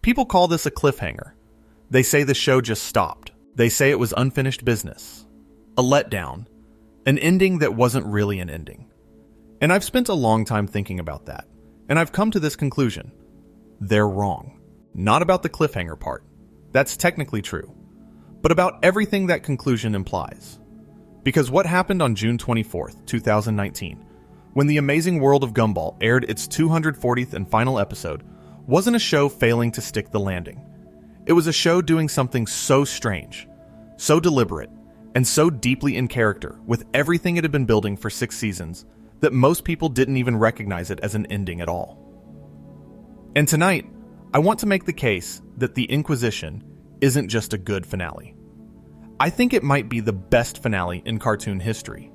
People call this a cliffhanger. They say the show just stopped. They say it was unfinished business, a letdown, an ending that wasn't really an ending. And I've spent a long time thinking about that, and I've come to this conclusion. They're wrong. Not about the cliffhanger part. That's technically true. But about everything that conclusion implies. Because what happened on June 24th, 2019, when the Amazing World of Gumball aired its 240th and final episode, wasn't a show failing to stick the landing. It was a show doing something so strange, so deliberate, and so deeply in character with everything it had been building for 6 seasons that most people didn't even recognize it as an ending at all. And tonight, I want to make the case that the Inquisition isn't just a good finale. I think it might be the best finale in cartoon history.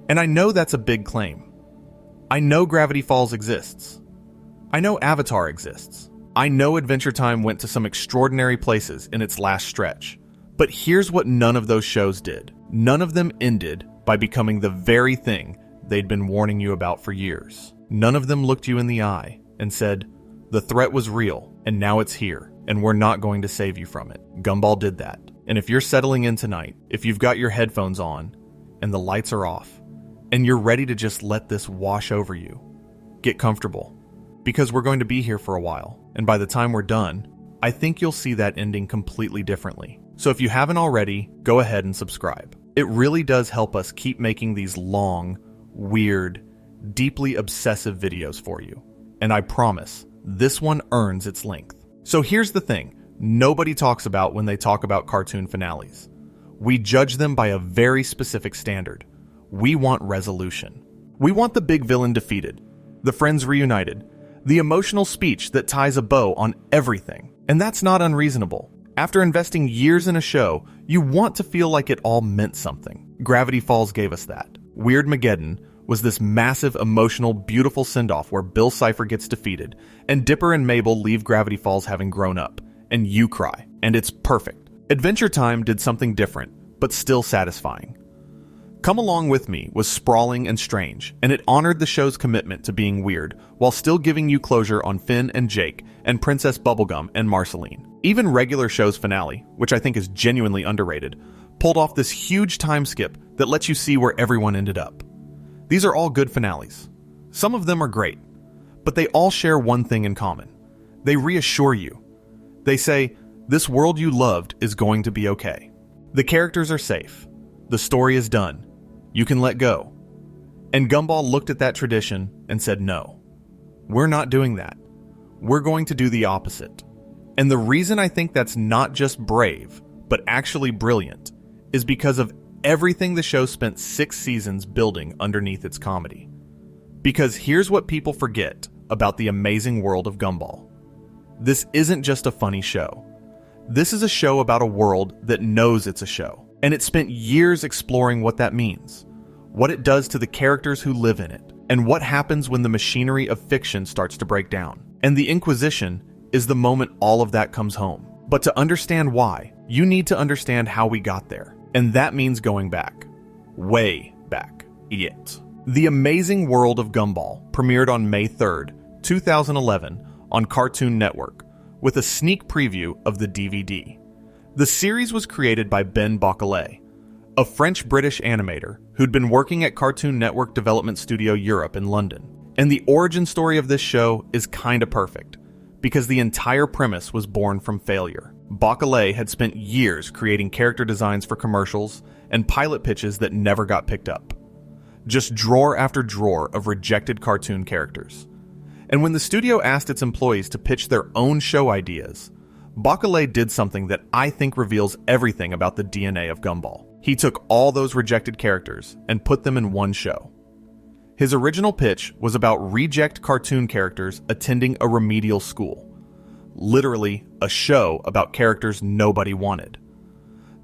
And I know that's a big claim. I know Gravity Falls exists. I know Avatar exists. I know Adventure Time went to some extraordinary places in its last stretch. But here's what none of those shows did. None of them ended by becoming the very thing they'd been warning you about for years. None of them looked you in the eye and said, the threat was real, and now it's here, and we're not going to save you from it. Gumball did that. And if you're settling in tonight, if you've got your headphones on, and the lights are off, and you're ready to just let this wash over you, get comfortable. Because we're going to be here for a while, and by the time we're done, I think you'll see that ending completely differently. So if you haven't already, go ahead and subscribe. It really does help us keep making these long, weird, deeply obsessive videos for you. And I promise, this one earns its length. So here's the thing nobody talks about when they talk about cartoon finales. We judge them by a very specific standard. We want resolution. We want the big villain defeated, the friends reunited, the emotional speech that ties a bow on everything. And that's not unreasonable. After investing years in a show, you want to feel like it all meant something. Gravity Falls gave us that. Weirdmageddon was this massive, emotional, beautiful send-off where Bill Cipher gets defeated, and Dipper and Mabel leave Gravity Falls having grown up, and you cry, and it's perfect. Adventure Time did something different, but still satisfying. Come Along With Me was sprawling and strange, and it honored the show's commitment to being weird, while still giving you closure on Finn and Jake, and Princess Bubblegum and Marceline. Even Regular Show's finale, which I think is genuinely underrated, pulled off this huge time skip that lets you see where everyone ended up. These are all good finales. Some of them are great, but they all share one thing in common. They reassure you. They say, this world you loved is going to be okay. The characters are safe. The story is done. You can let go. And Gumball looked at that tradition and said, no, we're not doing that. We're going to do the opposite. And the reason I think that's not just brave, but actually brilliant, is because of everything the show spent 6 seasons building underneath its comedy. Because here's what people forget about the Amazing World of Gumball. This isn't just a funny show. This is a show about a world that knows it's a show, and it spent years exploring what that means, what it does to the characters who live in it, and what happens when the machinery of fiction starts to break down. And the Inquisition is the moment all of that comes home. But to understand why, you need to understand how we got there. And that means going back. Way back. It. The Amazing World of Gumball premiered on May 3rd, 2011 on Cartoon Network, with a sneak preview of the DVD. The series was created by Ben Bocquelet, a French-British animator who'd been working at Cartoon Network Development Studio Europe in London. And the origin story of this show is kinda perfect, because the entire premise was born from failure. Bocquelet had spent years creating character designs for commercials and pilot pitches that never got picked up. Just drawer after drawer of rejected cartoon characters. And when the studio asked its employees to pitch their own show ideas, Bocquelet did something that I think reveals everything about the DNA of Gumball. He took all those rejected characters and put them in one show. His original pitch was about reject cartoon characters attending a remedial school. Literally, a show about characters nobody wanted.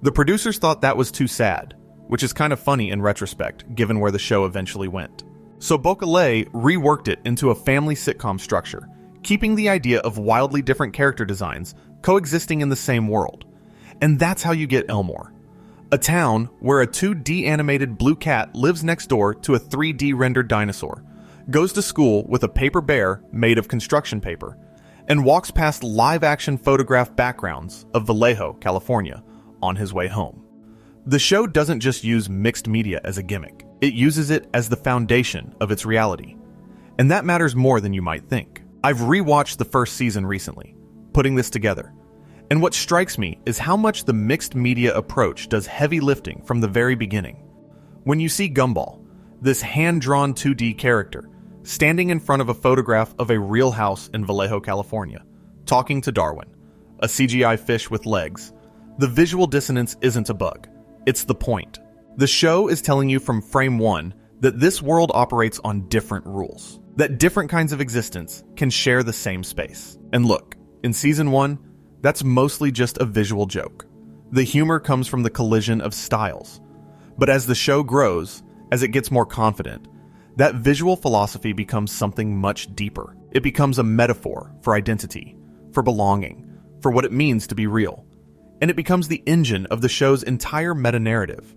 The producers thought that was too sad, which is kind of funny in retrospect, given where the show eventually went. So Bocquelet reworked it into a family sitcom structure, keeping the idea of wildly different character designs coexisting in the same world. And that's how you get Elmore. A town where a 2D animated blue cat lives next door to a 3D rendered dinosaur, goes to school with a paper bear made of construction paper, and walks past live-action photograph backgrounds of Vallejo, California, on his way home. The show doesn't just use mixed media as a gimmick, it uses it as the foundation of its reality. And that matters more than you might think. I've rewatched the first season recently, putting this together. And what strikes me is how much the mixed media approach does heavy lifting from the very beginning. When you see Gumball, this hand-drawn 2D character, standing in front of a photograph of a real house in Vallejo, California, talking to Darwin, a CGI fish with legs, the visual dissonance isn't a bug. It's the point. The show is telling you from frame one that this world operates on different rules, that different kinds of existence can share the same space. And look, in season 1, that's mostly just a visual joke. The humor comes from the collision of styles. But as the show grows, as it gets more confident, that visual philosophy becomes something much deeper. It becomes a metaphor for identity, for belonging, for what it means to be real. And it becomes the engine of the show's entire meta-narrative.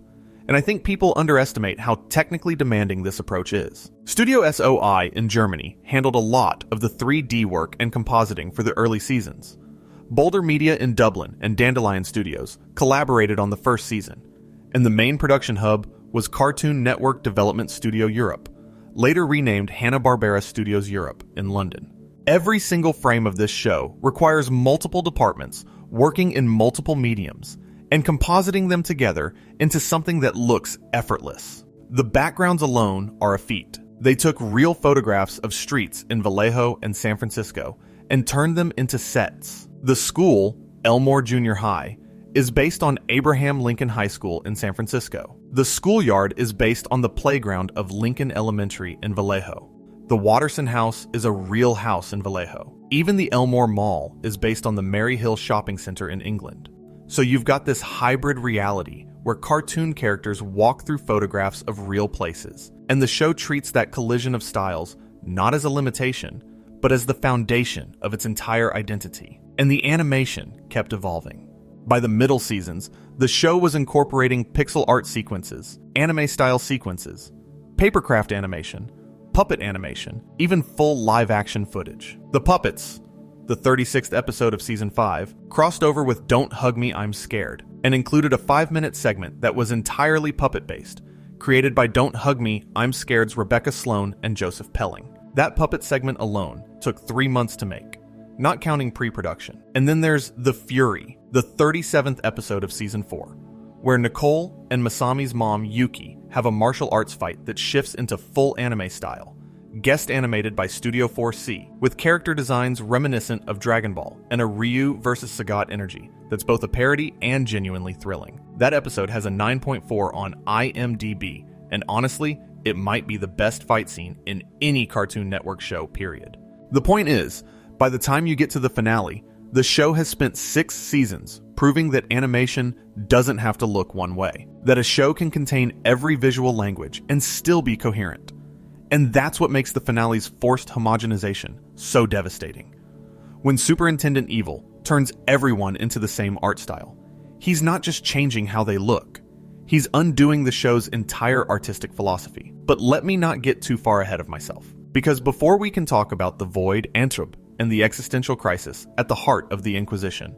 And I think people underestimate how technically demanding this approach is. Studio SOI in Germany handled a lot of the 3D work and compositing for the early seasons. Boulder Media in Dublin and Dandelion Studios collaborated on the first season, and the main production hub was Cartoon Network Development Studio Europe, later renamed Hanna-Barbera Studios Europe in London. Every single frame of this show requires multiple departments working in multiple mediums and compositing them together into something that looks effortless. The backgrounds alone are a feat. They took real photographs of streets in Vallejo and San Francisco and turned them into sets. The school, Elmore Junior High, is based on Abraham Lincoln High School in San Francisco. The schoolyard is based on the playground of Lincoln Elementary in Vallejo. The Watterson House is a real house in Vallejo. Even the Elmore Mall is based on the Mary Hill Shopping Center in England. So you've got this hybrid reality where cartoon characters walk through photographs of real places, and the show treats that collision of styles not as a limitation, but as the foundation of its entire identity. And the animation kept evolving. By the middle seasons, the show was incorporating pixel art sequences, anime-style sequences, papercraft animation, puppet animation, even full live-action footage. The puppets, the 36th episode of Season 5, crossed over with Don't Hug Me, I'm Scared, and included a 5-minute segment that was entirely puppet-based, created by Don't Hug Me, I'm Scared's Rebecca Sloan and Joseph Pelling. That puppet segment alone took 3 months to make, not counting pre-production. And then there's The Fury, the 37th episode of Season 4, where Nicole and Masami's mom, Yuki, have a martial arts fight that shifts into full anime style, guest animated by Studio 4C, with character designs reminiscent of Dragon Ball and a Ryu vs. Sagat energy that's both a parody and genuinely thrilling. That episode has a 9.4 on IMDb, and honestly, it might be the best fight scene in any Cartoon Network show, period. The point is, by the time you get to the finale, the show has spent 6 seasons proving that animation doesn't have to look one way, that a show can contain every visual language and still be coherent. And that's what makes the finale's forced homogenization so devastating. When Superintendent Evil turns everyone into the same art style, he's not just changing how they look, he's undoing the show's entire artistic philosophy. But let me not get too far ahead of myself, because before we can talk about the void, antidote, and the existential crisis at the heart of the Inquisition,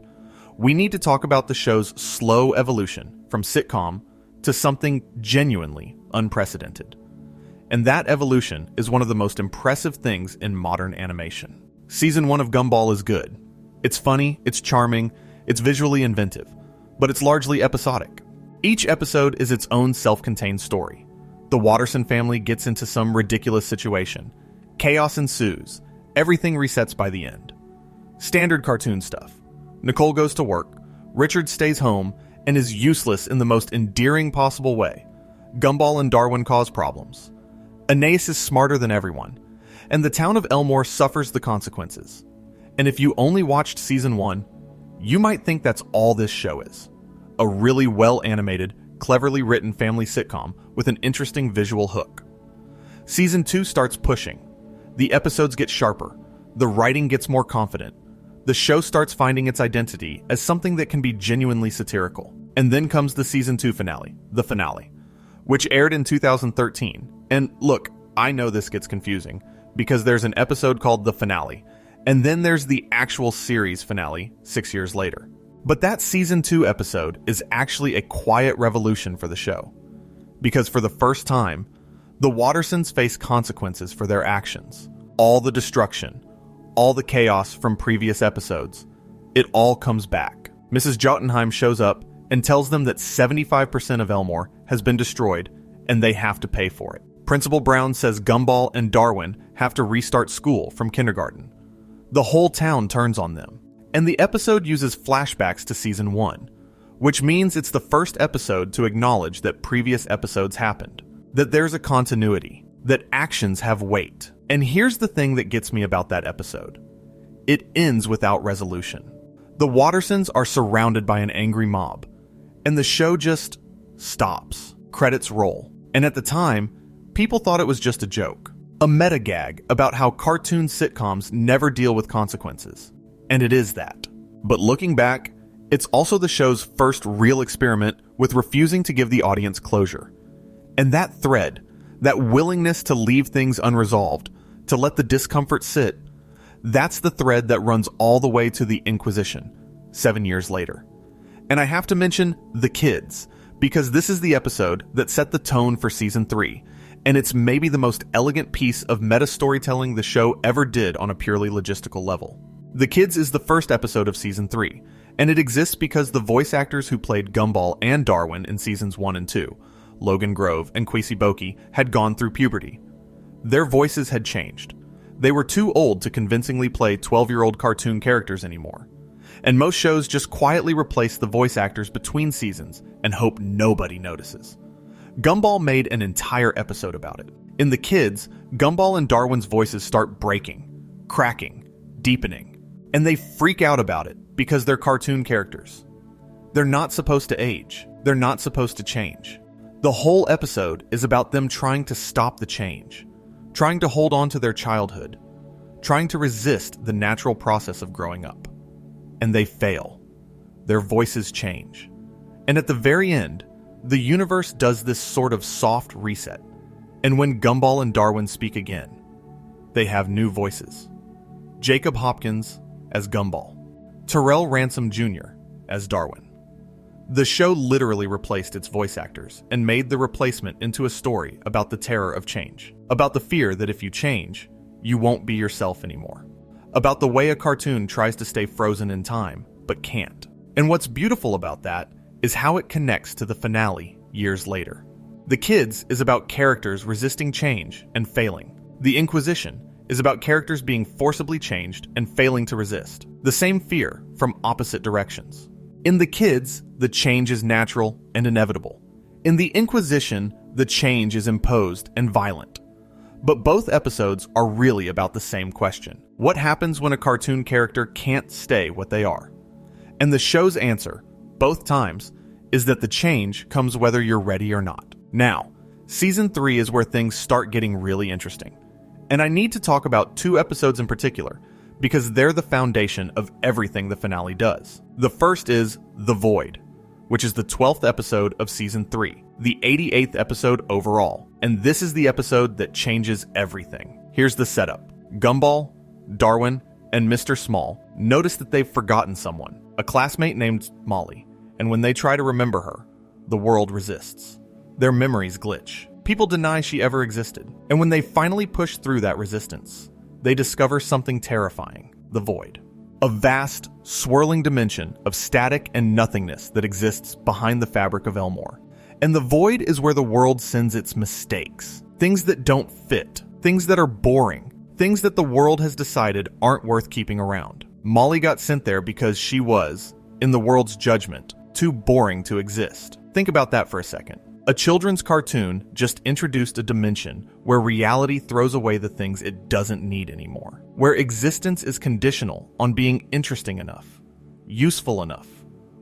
we need to talk about the show's slow evolution from sitcom to something genuinely unprecedented. And that evolution is one of the most impressive things in modern animation. Season 1 of Gumball is good. It's funny, it's charming, it's visually inventive, but it's largely episodic. Each episode is its own self-contained story. The Watterson family gets into some ridiculous situation. Chaos ensues. Everything resets by the end. Standard cartoon stuff. Nicole goes to work, Richard stays home, and is useless in the most endearing possible way. Gumball and Darwin cause problems. Anais is smarter than everyone, and the town of Elmore suffers the consequences. And if you only watched Season 1, you might think that's all this show is. A really well-animated, cleverly written family sitcom with an interesting visual hook. Season 2 starts pushing. The episodes get sharper, the writing gets more confident, the show starts finding its identity as something that can be genuinely satirical. And then comes the Season 2 finale, the finale, which aired in 2013. And look, I know this gets confusing, because there's an episode called The Finale, And then there's the actual series finale 6 years later. But that season 2 episode is actually a quiet revolution for the show. Because for the first time, the Wattersons face consequences for their actions. All the destruction, all the chaos from previous episodes, it all comes back. Mrs. Jotunheim shows up and tells them that 75% of Elmore has been destroyed and they have to pay for it. Principal Brown says Gumball and Darwin have to restart school from kindergarten. The whole town turns on them. And the episode uses flashbacks to season 1, which means it's the first episode to acknowledge that previous episodes happened, that there's a continuity, that actions have weight. And here's the thing that gets me about that episode. It ends without resolution. The Wattersons are surrounded by an angry mob, and the show just stops. Credits roll. And at the time, people thought it was just a joke. A meta gag about how cartoon sitcoms never deal with consequences. And it is that. But looking back, it's also the show's first real experiment with refusing to give the audience closure. And that thread, that willingness to leave things unresolved, to let the discomfort sit, that's the thread that runs all the way to the Inquisition, 7 years later. And I have to mention The Kids, because this is the episode that set the tone for season 3, and it's maybe the most elegant piece of meta-storytelling the show ever did on a purely logistical level. The Kids is the first episode of season 3, and it exists because the voice actors who played Gumball and Darwin in seasons 1 and 2, Logan Grove and Kwesi Boki, had gone through puberty. Their voices had changed. They were too old to convincingly play 12-year-old cartoon characters anymore. And most shows just quietly replace the voice actors between seasons and hope nobody notices. Gumball made an entire episode about it. In The Kids, Gumball and Darwin's voices start breaking, cracking, deepening, and they freak out about it because they're cartoon characters. They're not supposed to age. They're not supposed to change. The whole episode is about them trying to stop the change, trying to hold on to their childhood, trying to resist the natural process of growing up. And they fail. Their voices change. And at the very end, the universe does this sort of soft reset. And when Gumball and Darwin speak again, they have new voices. Jacob Hopkins as Gumball, Terrell Ransom Jr. as Darwin. The show literally replaced its voice actors and made the replacement into a story about the terror of change, about the fear that if you change, you won't be yourself anymore, about the way a cartoon tries to stay frozen in time, but can't. And what's beautiful about that is how it connects to the finale years later. The Kids is about characters resisting change and failing. The Inquisition is about characters being forcibly changed and failing to resist. The same fear from opposite directions. In The Kids, the change is natural and inevitable. In The Inquisition, the change is imposed and violent. But both episodes are really about the same question. What happens when a cartoon character can't stay what they are? And the show's answer, both times, is that the change comes whether you're ready or not. Now, season 3 is where things start getting really interesting. And I need to talk about 2 episodes in particular, because they're the foundation of everything the finale does. The first is The Void, which is the 12th episode of season 3, the 88th episode overall. And this is the episode that changes everything. Here's the setup. Gumball, Darwin, and Mr. Small notice that they've forgotten someone, a classmate named Molly, and when they try to remember her, the world resists. Their memories glitch. People deny she ever existed. And when they finally push through that resistance, they discover something terrifying, the void. A vast, swirling dimension of static and nothingness that exists behind the fabric of Elmore. And the void is where the world sends its mistakes. Things that don't fit. Things that are boring. Things that the world has decided aren't worth keeping around. Molly got sent there because she was, in the world's judgment, too boring to exist. Think about that for a second. A children's cartoon just introduced a dimension where reality throws away the things it doesn't need anymore. Where existence is conditional on being interesting enough, useful enough,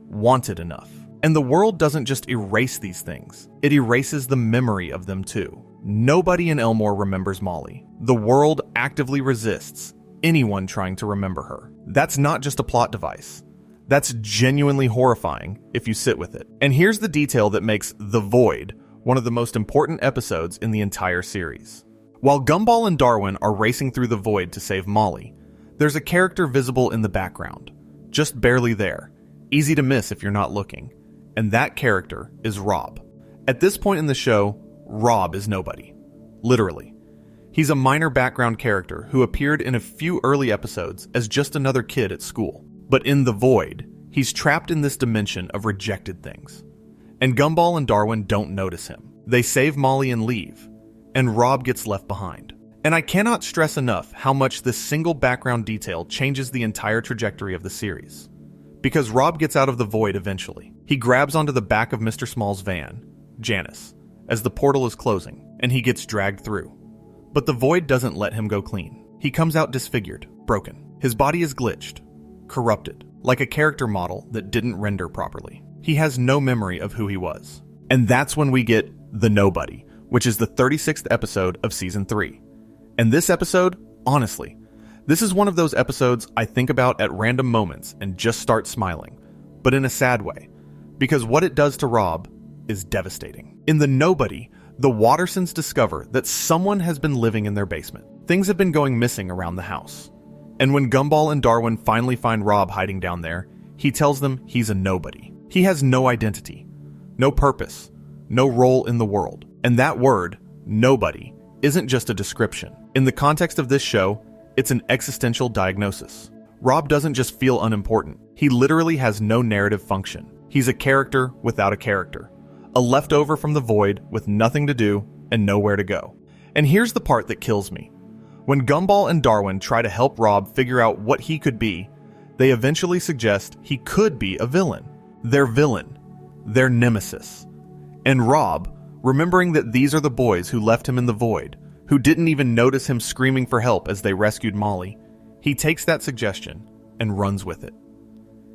wanted enough. And the world doesn't just erase these things, it erases the memory of them too. Nobody in Elmore remembers Molly. The world actively resists anyone trying to remember her. That's not just a plot device. That's genuinely horrifying if you sit with it. And here's the detail that makes The Void one of the most important episodes in the entire series. While Gumball and Darwin are racing through the void to save Molly, There's a character visible in the background, just barely there, easy to miss if you're not looking, and that character is Rob. At this point in the show, Rob is nobody. Literally. He's a minor background character who appeared in a few early episodes as just another kid at school. But in the void, he's trapped in this dimension of rejected things. And Gumball and Darwin don't notice him. They save Molly and leave, and Rob gets left behind. And I cannot stress enough how much this single background detail changes the entire trajectory of the series. Because Rob gets out of the void eventually. He grabs onto the back of Mr. Small's van, Janice, as the portal is closing, and he gets dragged through. But the void doesn't let him go clean. He comes out disfigured, broken. His body is glitched, corrupted, like a character model that didn't render properly. He has no memory of who he was. And that's when we get The Nobody, which is the 36th episode of Season 3. And this episode, honestly, this is one of those episodes I think about at random moments and just start smiling, but in a sad way, because what it does to Rob is devastating. In The Nobody, the Wattersons discover that someone has been living in their basement. Things have been going missing around the house. And when Gumball and Darwin finally find Rob hiding down there, he tells them he's a nobody. He has no identity, no purpose, no role in the world. And that word, nobody, isn't just a description. In the context of this show, it's an existential diagnosis. Rob doesn't just feel unimportant. He literally has no narrative function. He's a character without a character. A leftover from the void with nothing to do and nowhere to go. And here's the part that kills me. When Gumball and Darwin try to help Rob figure out what he could be, they eventually suggest he could be a villain. Their villain. Their nemesis. And Rob, remembering that these are the boys who left him in the void, who didn't even notice him screaming for help as they rescued Molly, he takes that suggestion and runs with it.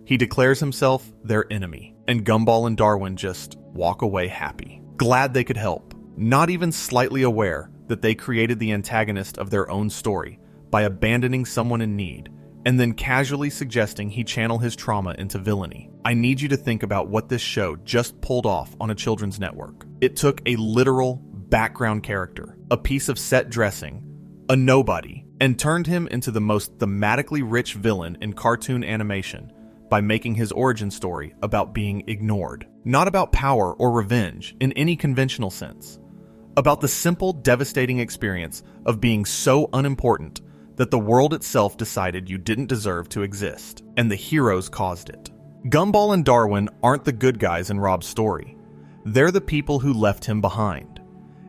He declares himself their enemy, and Gumball and Darwin just walk away happy, glad they could help, not even slightly aware that they created the antagonist of their own story by abandoning someone in need and then casually suggesting he channel his trauma into villainy. I need you to think about what this show just pulled off on a children's network. It took a literal background character, a piece of set dressing, a nobody, and turned him into the most thematically rich villain in cartoon animation by making his origin story about being ignored. Not about power or revenge in any conventional sense. About the simple, devastating experience of being so unimportant that the world itself decided you didn't deserve to exist, and the heroes caused it. Gumball and Darwin aren't the good guys in Rob's story. They're the people who left him behind.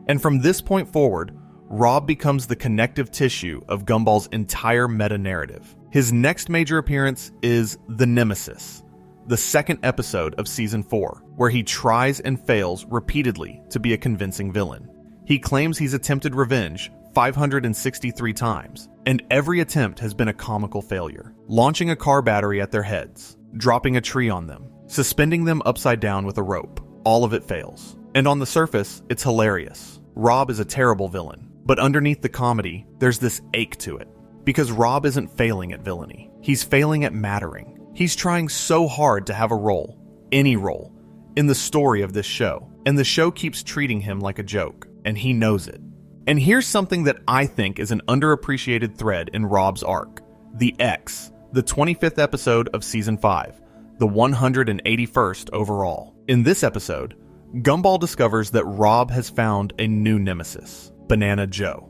And from this point forward, Rob becomes the connective tissue of Gumball's entire meta-narrative. His next major appearance is The Nemesis, the second episode of Season 4, where he tries and fails repeatedly to be a convincing villain. He claims he's attempted revenge 563 times, and every attempt has been a comical failure. Launching a car battery at their heads, dropping a tree on them, suspending them upside down with a rope. All of it fails. And on the surface, it's hilarious. Rob is a terrible villain, but underneath the comedy, there's this ache to it. Because Rob isn't failing at villainy. He's failing at mattering. He's trying so hard to have a role, any role, in the story of this show. And the show keeps treating him like a joke, and he knows it. And here's something that I think is an underappreciated thread in Rob's arc. The X, the 25th episode of Season 5, the 181st overall. In this episode, Gumball discovers that Rob has found a new nemesis, Banana Joe.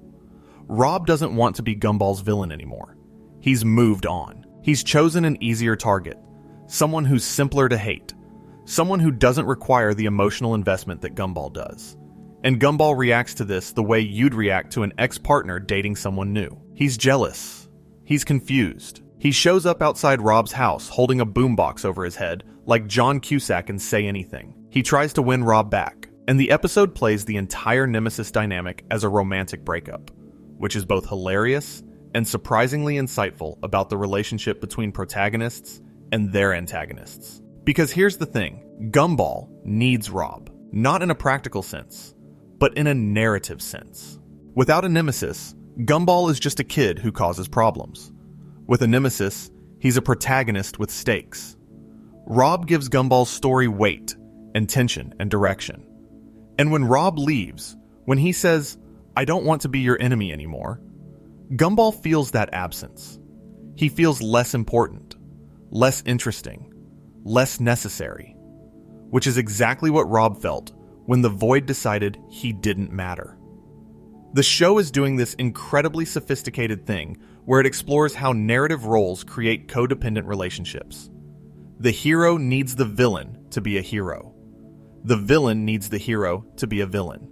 Rob doesn't want to be Gumball's villain anymore. He's moved on. He's chosen an easier target, someone who's simpler to hate, someone who doesn't require the emotional investment that Gumball does. And Gumball reacts to this the way you'd react to an ex-partner dating someone new. He's jealous. He's confused. He shows up outside Rob's house holding a boombox over his head like John Cusack in Say Anything. He tries to win Rob back, and the episode plays the entire nemesis dynamic as a romantic breakup, which is both hilarious and surprisingly insightful about the relationship between protagonists and their antagonists. Because here's the thing, Gumball needs Rob, not in a practical sense, but in a narrative sense. Without a nemesis, Gumball is just a kid who causes problems. With a nemesis, he's a protagonist with stakes. Rob gives Gumball's story weight and tension and direction. And when Rob leaves, when he says, "I don't want to be your enemy anymore," Gumball feels that absence. He feels less important, less interesting, less necessary, which is exactly what Rob felt when the void decided he didn't matter. The show is doing this incredibly sophisticated thing where it explores how narrative roles create codependent relationships. The hero needs the villain to be a hero. The villain needs the hero to be a villain.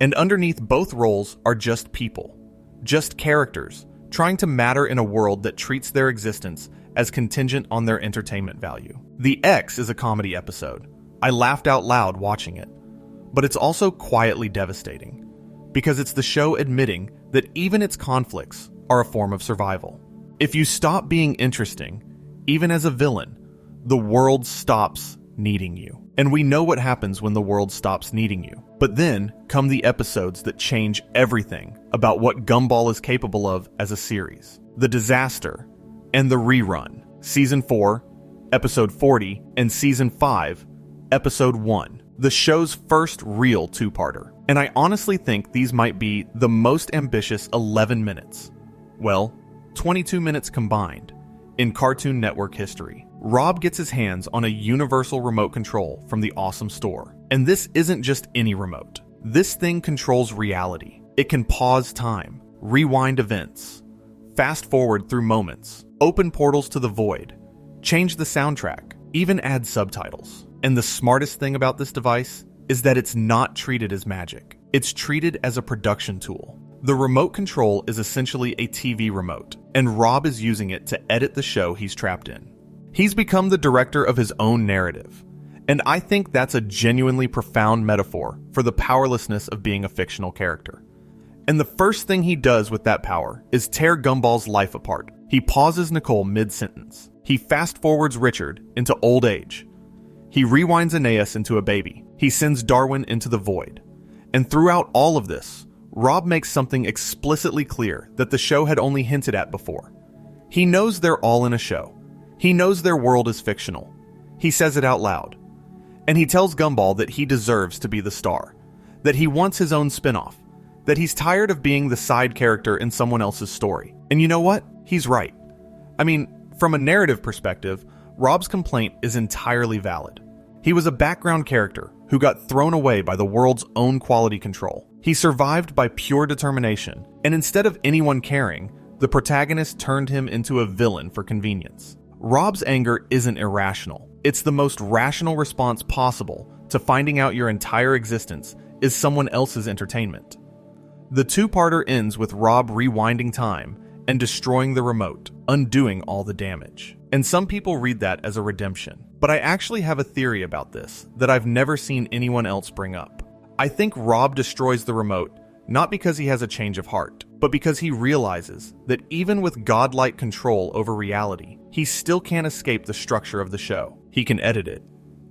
And underneath both roles are just people, just characters, trying to matter in a world that treats their existence as contingent on their entertainment value. The X is a comedy episode. I laughed out loud watching it. But it's also quietly devastating, because it's the show admitting that even its conflicts are a form of survival. If you stop being interesting, even as a villain, the world stops needing you. And we know what happens when the world stops needing you. But then come the episodes that change everything about what Gumball is capable of as a series. The Disaster and the Rerun. Season 4, Episode 40, and Season 5, Episode 1. The show's first real two-parter. And I honestly think these might be the most ambitious 11 minutes. Well, 22 minutes combined in Cartoon Network history. Rob gets his hands on a universal remote control from the Awesome Store. And this isn't just any remote. This thing controls reality. It can pause time, rewind events, fast forward through moments, open portals to the void, change the soundtrack, even add subtitles. And the smartest thing about this device is that it's not treated as magic. It's treated as a production tool. The remote control is essentially a TV remote, and Rob is using it to edit the show he's trapped in. He's become the director of his own narrative, and I think that's a genuinely profound metaphor for the powerlessness of being a fictional character. And the first thing he does with that power is tear Gumball's life apart. He pauses Nicole mid-sentence. He fast-forwards Richard into old age. He rewinds Aeneas into a baby. He sends Darwin into the void. And throughout all of this, Rob makes something explicitly clear that the show had only hinted at before. He knows they're all in a show. He knows their world is fictional. He says it out loud. And he tells Gumball that he deserves to be the star, that he wants his own spin-off, that he's tired of being the side character in someone else's story. And you know what? He's right. I mean, from a narrative perspective, Rob's complaint is entirely valid. He was a background character who got thrown away by the world's own quality control. He survived by pure determination, and instead of anyone caring, the protagonist turned him into a villain for convenience. Rob's anger isn't irrational. It's the most rational response possible to finding out your entire existence is someone else's entertainment. The two-parter ends with Rob rewinding time and destroying the remote, undoing all the damage. And some people read that as a redemption. But I actually have a theory about this that I've never seen anyone else bring up. I think Rob destroys the remote not because he has a change of heart, but because he realizes that even with godlike control over reality, he still can't escape the structure of the show. He can edit it,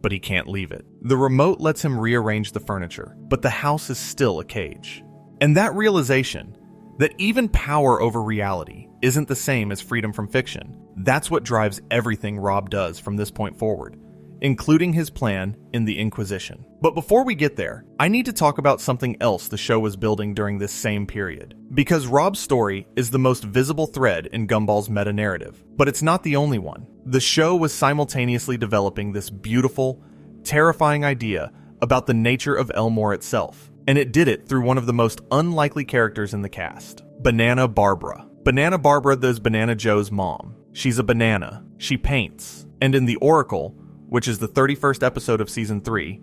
but he can't leave it. The remote lets him rearrange the furniture, but the house is still a cage. And that realization, that even power over reality isn't the same as freedom from fiction, that's what drives everything Rob does from this point forward, including his plan in the Inquisition. But before we get there, I need to talk about something else the show was building during this same period. Because Rob's story is the most visible thread in Gumball's meta-narrative, but it's not the only one. The show was simultaneously developing this beautiful, terrifying idea about the nature of Elmore itself, and it did it through one of the most unlikely characters in the cast, Banana Barbara. Banana Barbara is Banana Joe's mom. She's a banana. She paints. And in The Oracle, which is the 31st episode of Season 3,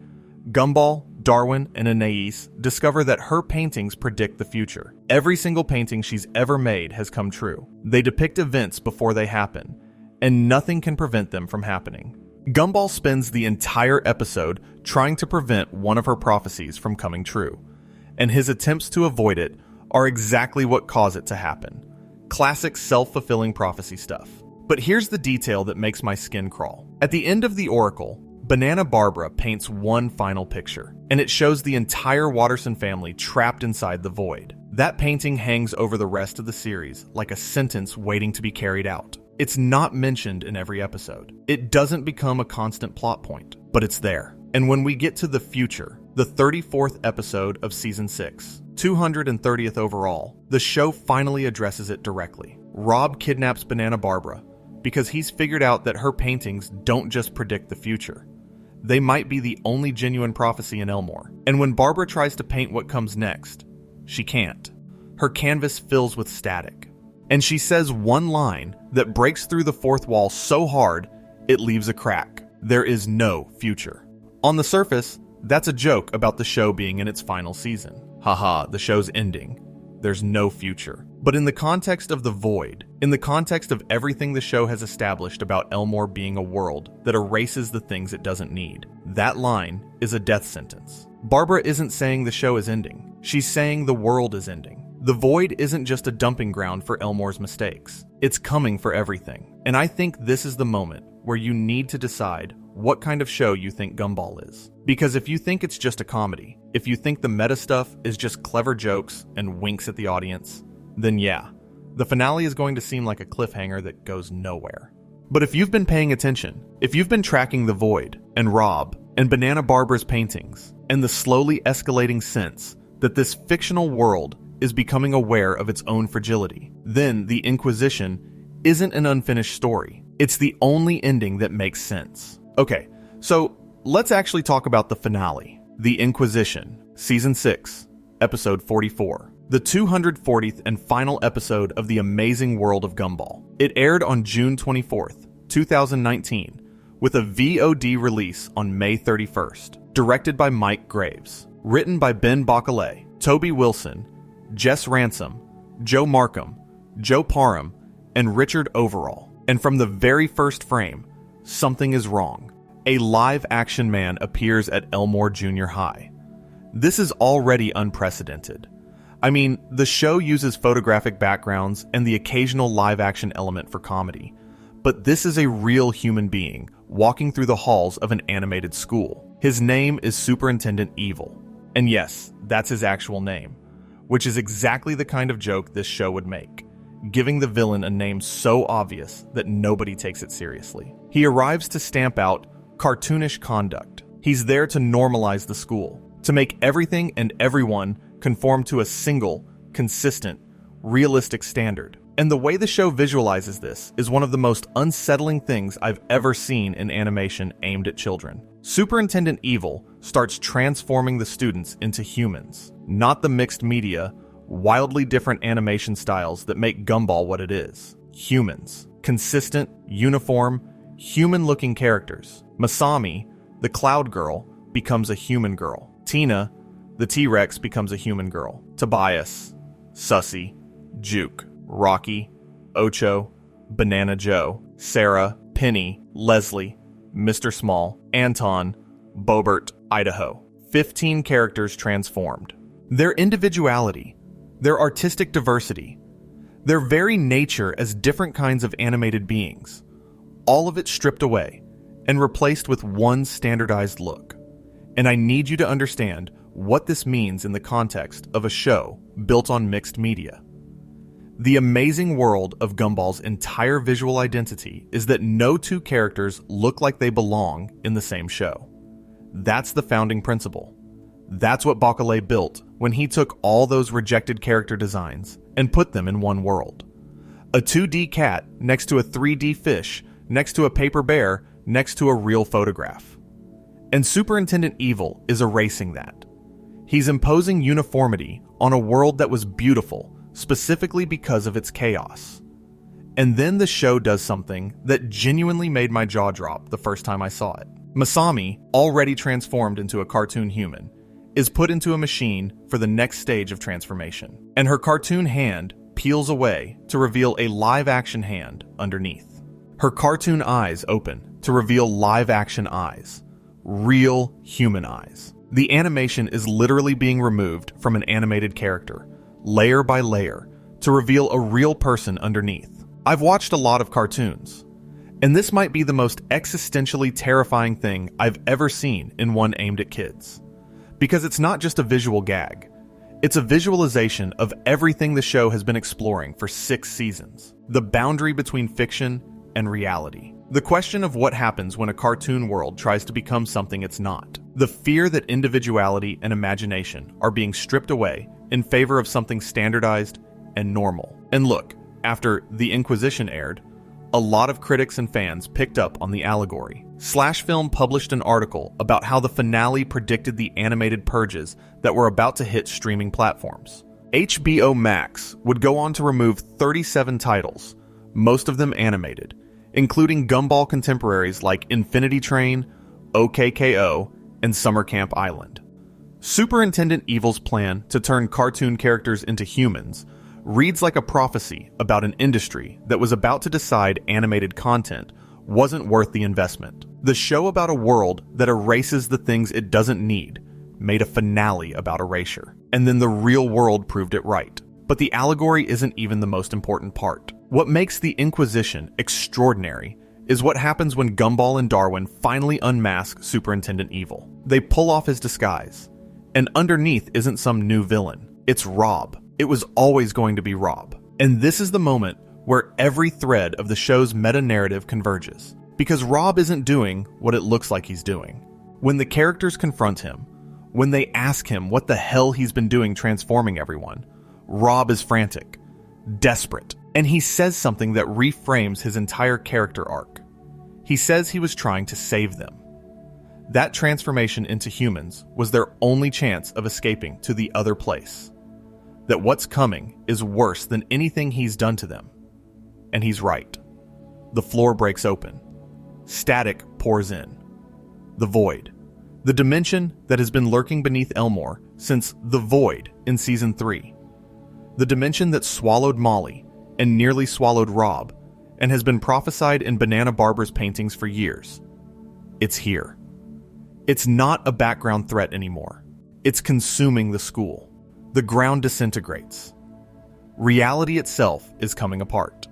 Gumball, Darwin, and Anais discover that her paintings predict the future. Every single painting she's ever made has come true. They depict events before they happen, and nothing can prevent them from happening. Gumball spends the entire episode trying to prevent one of her prophecies from coming true, and his attempts to avoid it are exactly what cause it to happen. Classic self-fulfilling prophecy stuff. But here's the detail that makes my skin crawl. At the end of The Oracle, Banana Barbara paints one final picture, and it shows the entire Watterson family trapped inside the void. That painting hangs over the rest of the series like a sentence waiting to be carried out. It's not mentioned in every episode. It doesn't become a constant plot point, but it's there. And when we get to the future, the 34th episode of Season 6, 230th overall, the show finally addresses it directly. Rob kidnaps Banana Barbara because he's figured out that her paintings don't just predict the future. They might be the only genuine prophecy in Elmore. And when Barbara tries to paint what comes next, she can't. Her canvas fills with static. And she says one line that breaks through the fourth wall so hard, it leaves a crack. There is no future. On the surface, that's a joke about the show being in its final season. Haha, the show's ending. There's no future. But in the context of the void, in the context of everything the show has established about Elmore being a world that erases the things it doesn't need, that line is a death sentence. Barbara isn't saying the show is ending. She's saying the world is ending. The void isn't just a dumping ground for Elmore's mistakes. It's coming for everything. And I think this is the moment where you need to decide what kind of show you think Gumball is. Because if you think it's just a comedy, if you think the meta stuff is just clever jokes and winks at the audience, then yeah, the finale is going to seem like a cliffhanger that goes nowhere. But if you've been paying attention, if you've been tracking The Void, and Rob, and Banana Barbara's paintings, and the slowly escalating sense that this fictional world is becoming aware of its own fragility, then the Inquisition isn't an unfinished story. It's the only ending that makes sense. Okay, so let's actually talk about the finale, The Inquisition, Season 6, Episode 44. The 240th and final episode of The Amazing World of Gumball. It aired on June 24th, 2019, with a VOD release on May 31st. Directed by Mike Graves. Written by Ben Backlash, Toby Wilson, Jess Ransom, Joe Markham, Joe Parham, and Richard Overall. And from the very first frame, something is wrong. A live-action man appears at Elmore Junior High. This is already unprecedented. I mean, the show uses photographic backgrounds and the occasional live-action element for comedy. But this is a real human being walking through the halls of an animated school. His name is Superintendent Evil. And yes, that's his actual name, which is exactly the kind of joke this show would make, giving the villain a name so obvious that nobody takes it seriously. He arrives to stamp out cartoonish conduct. He's there to normalize the school, to make everything and everyone conform to a single, consistent, realistic standard. And the way the show visualizes this is one of the most unsettling things I've ever seen in animation aimed at children. Superintendent Evil starts transforming the students into humans, not the mixed media, wildly different animation styles that make Gumball what it is. Humans. Consistent, uniform, human-looking characters. Masami, the Cloud Girl, becomes a human girl. Tina, the T-Rex, becomes a human girl. Tobias, Sussy, Juke, Rocky, Ocho, Banana Joe, Sarah, Penny, Leslie, Mr. Small, Anton, Bobert, Idaho. 15 characters transformed. Their individuality, their artistic diversity, their very nature as different kinds of animated beings, all of it stripped away and replaced with one standardized look. And I need you to understand what this means in the context of a show built on mixed media. The amazing world of Gumball's entire visual identity is that no two characters look like they belong in the same show. That's the founding principle. That's what Backlash built when he took all those rejected character designs and put them in one world. A 2D cat next to a 3D fish, next to a paper bear, next to a real photograph. And Superintendent Evil is erasing that. He's imposing uniformity on a world that was beautiful, specifically because of its chaos. And then the show does something that genuinely made my jaw drop the first time I saw it. Masami, already transformed into a cartoon human, is put into a machine for the next stage of transformation. And her cartoon hand peels away to reveal a live-action hand underneath. Her cartoon eyes open to reveal live-action eyes. Real human eyes. The animation is literally being removed from an animated character, layer by layer, to reveal a real person underneath. I've watched a lot of cartoons, and this might be the most existentially terrifying thing I've ever seen in one aimed at kids. Because it's not just a visual gag. It's a visualization of everything the show has been exploring for 6 seasons. The boundary between fiction and reality. The question of what happens when a cartoon world tries to become something it's not. The fear that individuality and imagination are being stripped away in favor of something standardized and normal. And look, after The Inquisition aired, a lot of critics and fans picked up on the allegory. Slash Film published an article about how the finale predicted the animated purges that were about to hit streaming platforms. HBO Max would go on to remove 37 titles, most of them animated, including Gumball contemporaries like Infinity Train, OKKO, and Summer Camp Island. Superintendent Evil's plan to turn cartoon characters into humans reads like a prophecy about an industry that was about to decide animated content wasn't worth the investment. The show about a world that erases the things it doesn't need made a finale about erasure, and then the real world proved it right. But the allegory isn't even the most important part. What makes the Inquisition extraordinary is what happens when Gumball and Darwin finally unmask Superintendent Evil. They pull off his disguise, and underneath isn't some new villain. It's Rob. It was always going to be Rob. And this is the moment where every thread of the show's meta-narrative converges. Because Rob isn't doing what it looks like he's doing. When the characters confront him, when they ask him what the hell he's been doing transforming everyone, Rob is frantic, desperate, and he says something that reframes his entire character arc. He says he was trying to save them. That transformation into humans was their only chance of escaping to the other place. That what's coming is worse than anything he's done to them. And he's right. The floor breaks open. Static pours in. The void. The dimension that has been lurking beneath Elmore since The Void in Season 3. The dimension that swallowed Molly and nearly swallowed Rob and has been prophesied in Banana Barbera's paintings for years. It's here. It's not a background threat anymore. It's consuming the school. The ground disintegrates. Reality itself is coming apart.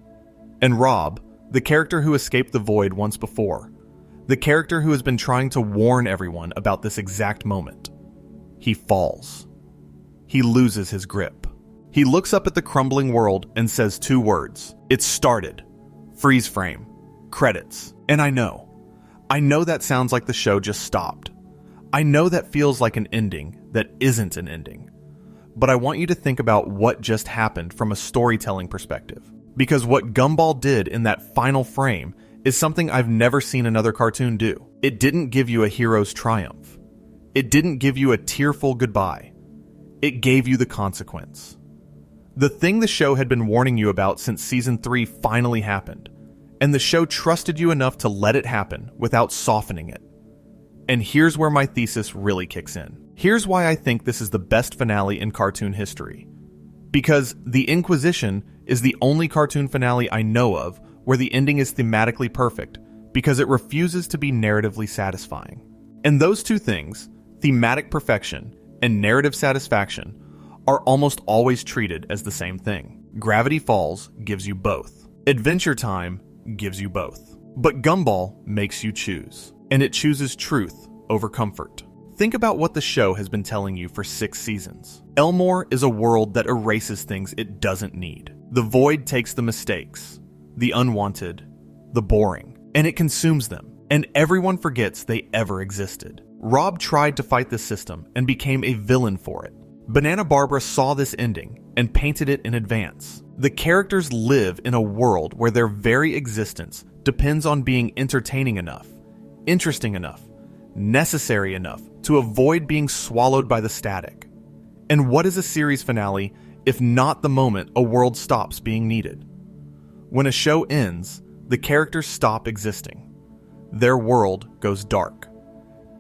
And Rob, the character who escaped the void once before, the character who has been trying to warn everyone about this exact moment, he falls. He loses his grip. He looks up at the crumbling world and says two words. It started. Freeze frame. Credits. And I know that sounds like the show just stopped. I know that feels like an ending that isn't an ending. But I want you to think about what just happened from a storytelling perspective. Because what Gumball did in that final frame is something I've never seen another cartoon do. It didn't give you a hero's triumph. It didn't give you a tearful goodbye. It gave you the consequence. The thing the show had been warning you about since Season 3 finally happened, and the show trusted you enough to let it happen without softening it. And here's where my thesis really kicks in. Here's why I think this is the best finale in cartoon history. Because The Inquisition is the only cartoon finale I know of where the ending is thematically perfect, because it refuses to be narratively satisfying. And those two things, thematic perfection and narrative satisfaction, are almost always treated as the same thing. Gravity Falls gives you both. Adventure Time gives you both. But Gumball makes you choose. And it chooses truth over comfort. Think about what the show has been telling you for 6 seasons. Elmore is a world that erases things it doesn't need. The void takes the mistakes, the unwanted, the boring, and it consumes them. And everyone forgets they ever existed. Rob tried to fight this system and became a villain for it. Banana Barbera saw this ending and painted it in advance. The characters live in a world where their very existence depends on being entertaining enough, interesting enough, necessary enough to avoid being swallowed by the static. And what is a series finale if not the moment a world stops being needed? When a show ends, the characters stop existing. Their world goes dark.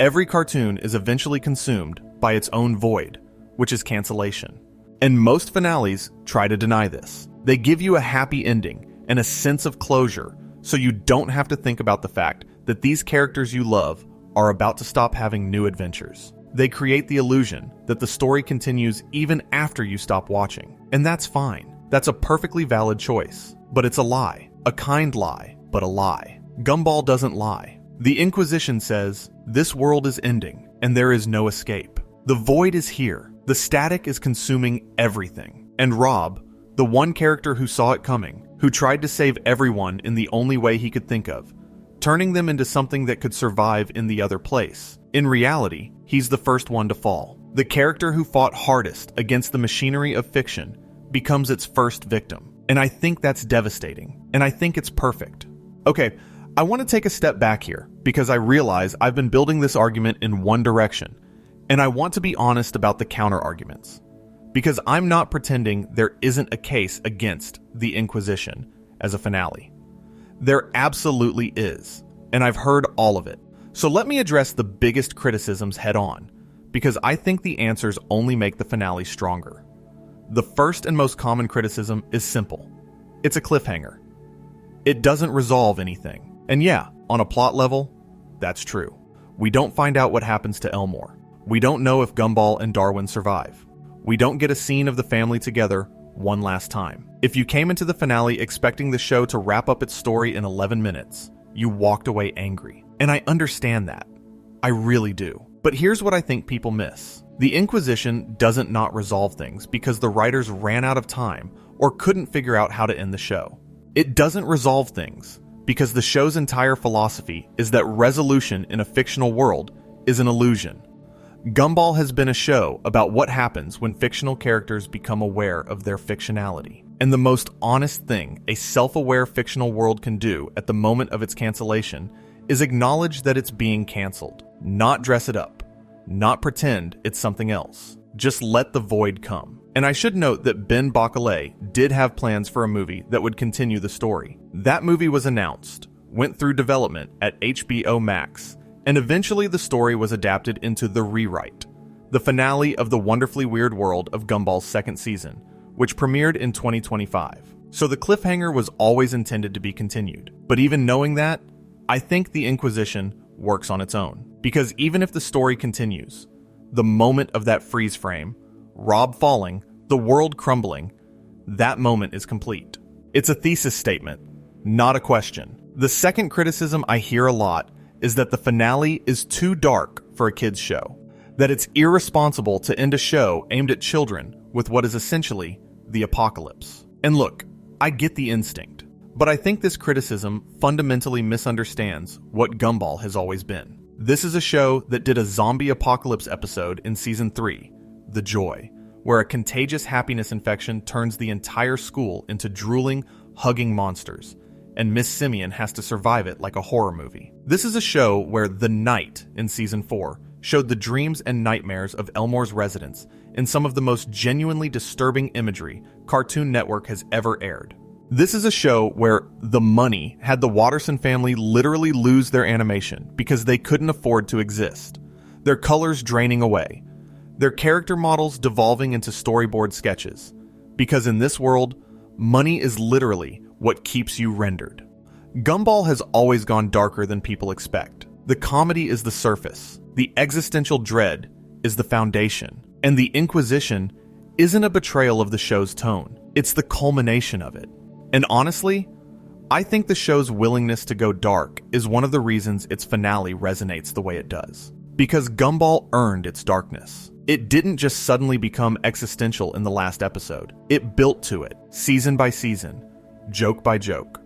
Every cartoon is eventually consumed by its own void, which is cancellation. And most finales try to deny this. They give you a happy ending and a sense of closure so you don't have to think about the fact that these characters you love are about to stop having new adventures. They create the illusion that the story continues even after you stop watching. And that's fine. That's a perfectly valid choice. But it's a lie. A kind lie, but a lie. Gumball doesn't lie. The Inquisition says, this world is ending, and there is no escape. The void is here. The static is consuming everything. And Rob, the one character who saw it coming, who tried to save everyone in the only way he could think of, turning them into something that could survive in the other place. In reality, he's the first one to fall. The character who fought hardest against the machinery of fiction becomes its first victim. And I think that's devastating. And I think it's perfect. Okay, I want to take a step back here because I realize I've been building this argument in one direction. And I want to be honest about the counter arguments. Because I'm not pretending there isn't a case against the Inquisition as a finale. There absolutely is. And I've heard all of it. So let me address the biggest criticisms head on, because I think the answers only make the finale stronger. The first and most common criticism is simple. It's a cliffhanger. It doesn't resolve anything. And yeah, on a plot level, that's true. We don't find out what happens to Elmore. We don't know if Gumball and Darwin survive. We don't get a scene of the family together one last time. If you came into the finale expecting the show to wrap up its story in 11 minutes, you walked away angry. And I understand that. I really do. But here's what I think people miss. The Inquisition doesn't not resolve things because the writers ran out of time or couldn't figure out how to end the show. It doesn't resolve things because the show's entire philosophy is that resolution in a fictional world is an illusion. Gumball has been a show about what happens when fictional characters become aware of their fictionality. And the most honest thing a self-aware fictional world can do at the moment of its cancellation is acknowledge that it's being canceled. Not dress it up. Not pretend it's something else. Just let the void come. And I should note that Ben Backlash did have plans for a movie that would continue the story. That movie was announced, went through development at HBO Max, and eventually the story was adapted into The Rewrite, the finale of the Wonderfully Weird World of Gumball's second season, which premiered in 2025. So the cliffhanger was always intended to be continued. But even knowing that, I think the Inquisition works on its own. Because even if the story continues, the moment of that freeze frame, Rob falling, the world crumbling, that moment is complete. It's a thesis statement, not a question. The second criticism I hear a lot is that the finale is too dark for a kid's show. That it's irresponsible to end a show aimed at children with what is essentially the apocalypse. And look, I get the instinct, but I think this criticism fundamentally misunderstands what Gumball has always been. This is a show that did a zombie apocalypse episode in Season 3, The Joy, where a contagious happiness infection turns the entire school into drooling, hugging monsters, and Miss Simeon has to survive it like a horror movie. This is a show where The Night in Season 4 showed the dreams and nightmares of Elmore's residents in some of the most genuinely disturbing imagery Cartoon Network has ever aired. This is a show where the money had the Watterson family literally lose their animation because they couldn't afford to exist, their colors draining away, their character models devolving into storyboard sketches, because in this world, money is literally what keeps you rendered. Gumball has always gone darker than people expect. The comedy is the surface, the existential dread is the foundation, and the Inquisition isn't a betrayal of the show's tone, it's the culmination of it. And honestly, I think the show's willingness to go dark is one of the reasons its finale resonates the way it does. Because Gumball earned its darkness. It didn't just suddenly become existential in the last episode. It built to it, season by season, joke by joke,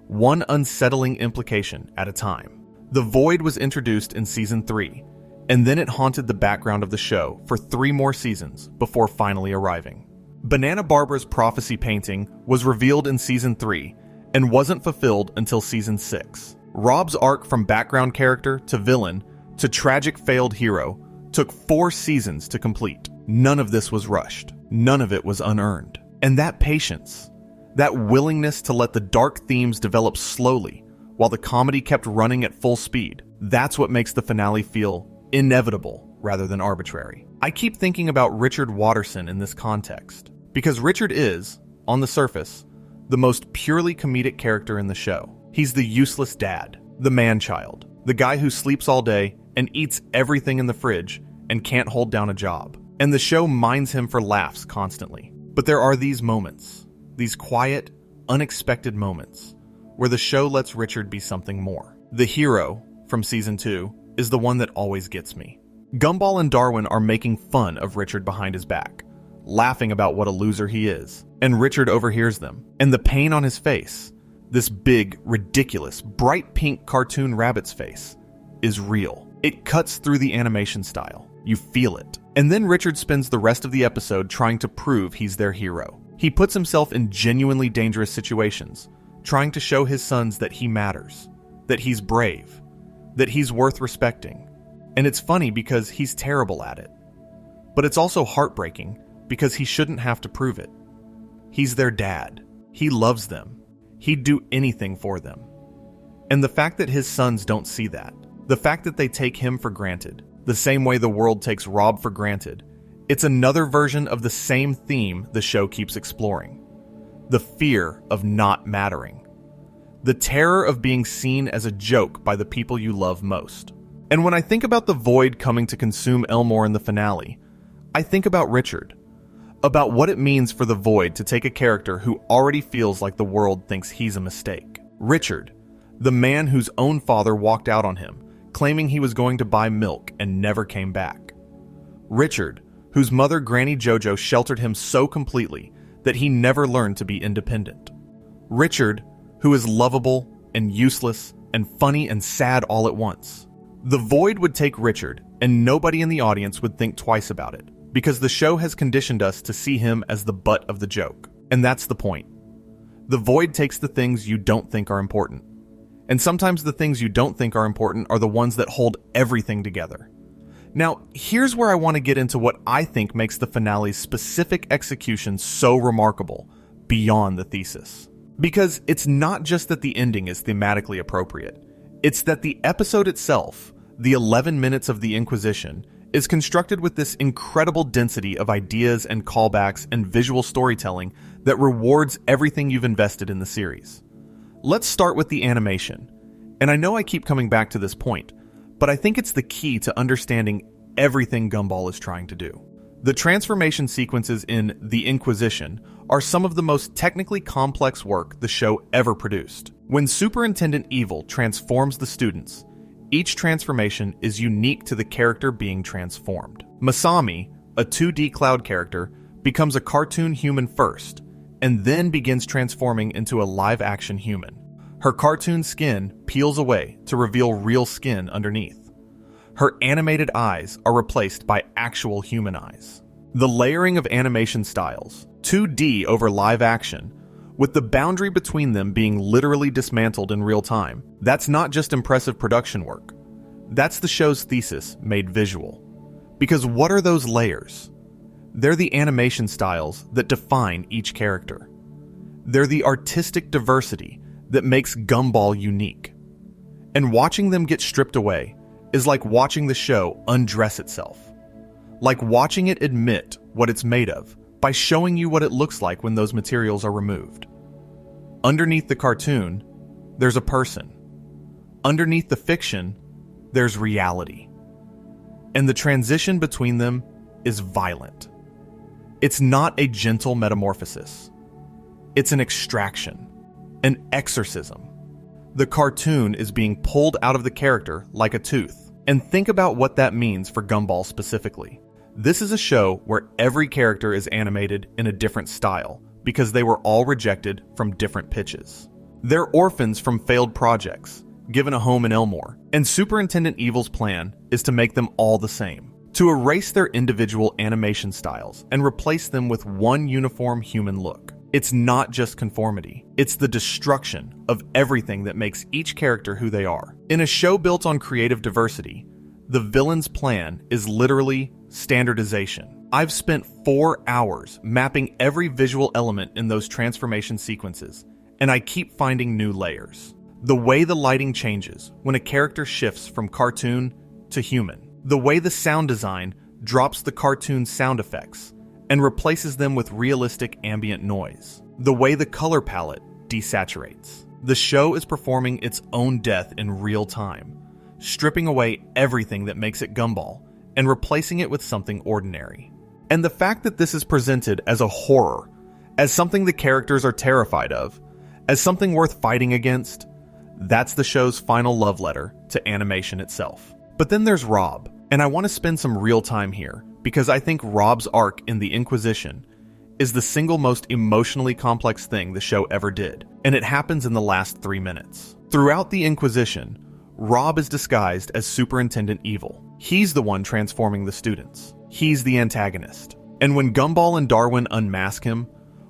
one unsettling implication at a time. The void was introduced in Season 3, and then it haunted the background of the show for 3 more seasons before finally arriving. Banana Barbara's prophecy painting was revealed in Season 3 and wasn't fulfilled until Season 6. Rob's arc from background character to villain to tragic failed hero took 4 seasons to complete. None of this was rushed. None of it was unearned. And that patience, that willingness to let the dark themes develop slowly while the comedy kept running at full speed, that's what makes the finale feel inevitable rather than arbitrary. I keep thinking about Richard Watterson in this context, because Richard is, on the surface, the most purely comedic character in the show. He's the useless dad, the man-child, the guy who sleeps all day and eats everything in the fridge and can't hold down a job. And the show mines him for laughs constantly. But there are these moments, these quiet, unexpected moments, where the show lets Richard be something more. The hero, from Season 2, is the one that always gets me. Gumball and Darwin are making fun of Richard behind his back, laughing about what a loser he is, and Richard overhears them. And the pain on his face, this big, ridiculous, bright pink cartoon rabbit's face, is real. It cuts through the animation style. You feel it. And then Richard spends the rest of the episode trying to prove he's their hero. He puts himself in genuinely dangerous situations, trying to show his sons that he matters, that he's brave, that he's worth respecting. And it's funny because he's terrible at it. But it's also heartbreaking because he shouldn't have to prove it. He's their dad. He loves them. He'd do anything for them. And the fact that his sons don't see that, the fact that they take him for granted, the same way the world takes Rob for granted, it's another version of the same theme the show keeps exploring. The fear of not mattering. The terror of being seen as a joke by the people you love most. And when I think about the void coming to consume Elmore in the finale, I think about Richard. About what it means for the void to take a character who already feels like the world thinks he's a mistake. Richard, the man whose own father walked out on him, claiming he was going to buy milk and never came back. Richard, whose mother Granny Jojo sheltered him so completely that he never learned to be independent. Richard, who is lovable and useless and funny and sad all at once. The void would take Richard, and nobody in the audience would think twice about it, because the show has conditioned us to see him as the butt of the joke. And that's the point. The void takes the things you don't think are important. And sometimes the things you don't think are important are the ones that hold everything together. Now, here's where I want to get into what I think makes the finale's specific execution so remarkable, beyond the thesis. Because it's not just that the ending is thematically appropriate, it's that the episode itself, the 11 minutes of the Inquisition, is constructed with this incredible density of ideas and callbacks and visual storytelling that rewards everything you've invested in the series. Let's start with the animation. And I know I keep coming back to this point, but I think it's the key to understanding everything Gumball is trying to do. The transformation sequences in The Inquisition are some of the most technically complex work the show ever produced. When Superintendent Evil transforms the students, each transformation is unique to the character being transformed. Masami, a 2D cloud character, becomes a cartoon human first, and then begins transforming into a live-action human. Her cartoon skin peels away to reveal real skin underneath. Her animated eyes are replaced by actual human eyes. The layering of animation styles, 2D over live action, with the boundary between them being literally dismantled in real time, that's not just impressive production work. That's the show's thesis made visual. Because what are those layers? They're the animation styles that define each character. They're the artistic diversity that makes Gumball unique. And watching them get stripped away is like watching the show undress itself. Like watching it admit what it's made of by showing you what it looks like when those materials are removed. Underneath the cartoon, there's a person. Underneath the fiction, there's reality. And the transition between them is violent. It's not a gentle metamorphosis. It's an extraction, an exorcism. The cartoon is being pulled out of the character like a tooth. And think about what that means for Gumball specifically. This is a show where every character is animated in a different style because they were all rejected from different pitches. They're orphans from failed projects, given a home in Elmore, and Superintendent Evil's plan is to make them all the same, to erase their individual animation styles and replace them with one uniform human look. It's not just conformity, it's the destruction of everything that makes each character who they are. In a show built on creative diversity, the villain's plan is literally standardization. I've spent 4 hours mapping every visual element in those transformation sequences, and I keep finding new layers. The way the lighting changes when a character shifts from cartoon to human. The way the sound design drops the cartoon sound effects and replaces them with realistic ambient noise. The way the color palette desaturates. The show is performing its own death in real time, stripping away everything that makes it Gumball and replacing it with something ordinary. And the fact that this is presented as a horror, as something the characters are terrified of, as something worth fighting against, that's the show's final love letter to animation itself. But then there's Rob, and I want to spend some real time here because I think Rob's arc in The Inquisition is the single most emotionally complex thing the show ever did, and it happens in the last 3 minutes. Throughout The Inquisition, Rob is disguised as Superintendent Evil. He's the one transforming the students. He's the antagonist. And when Gumball and Darwin unmask him,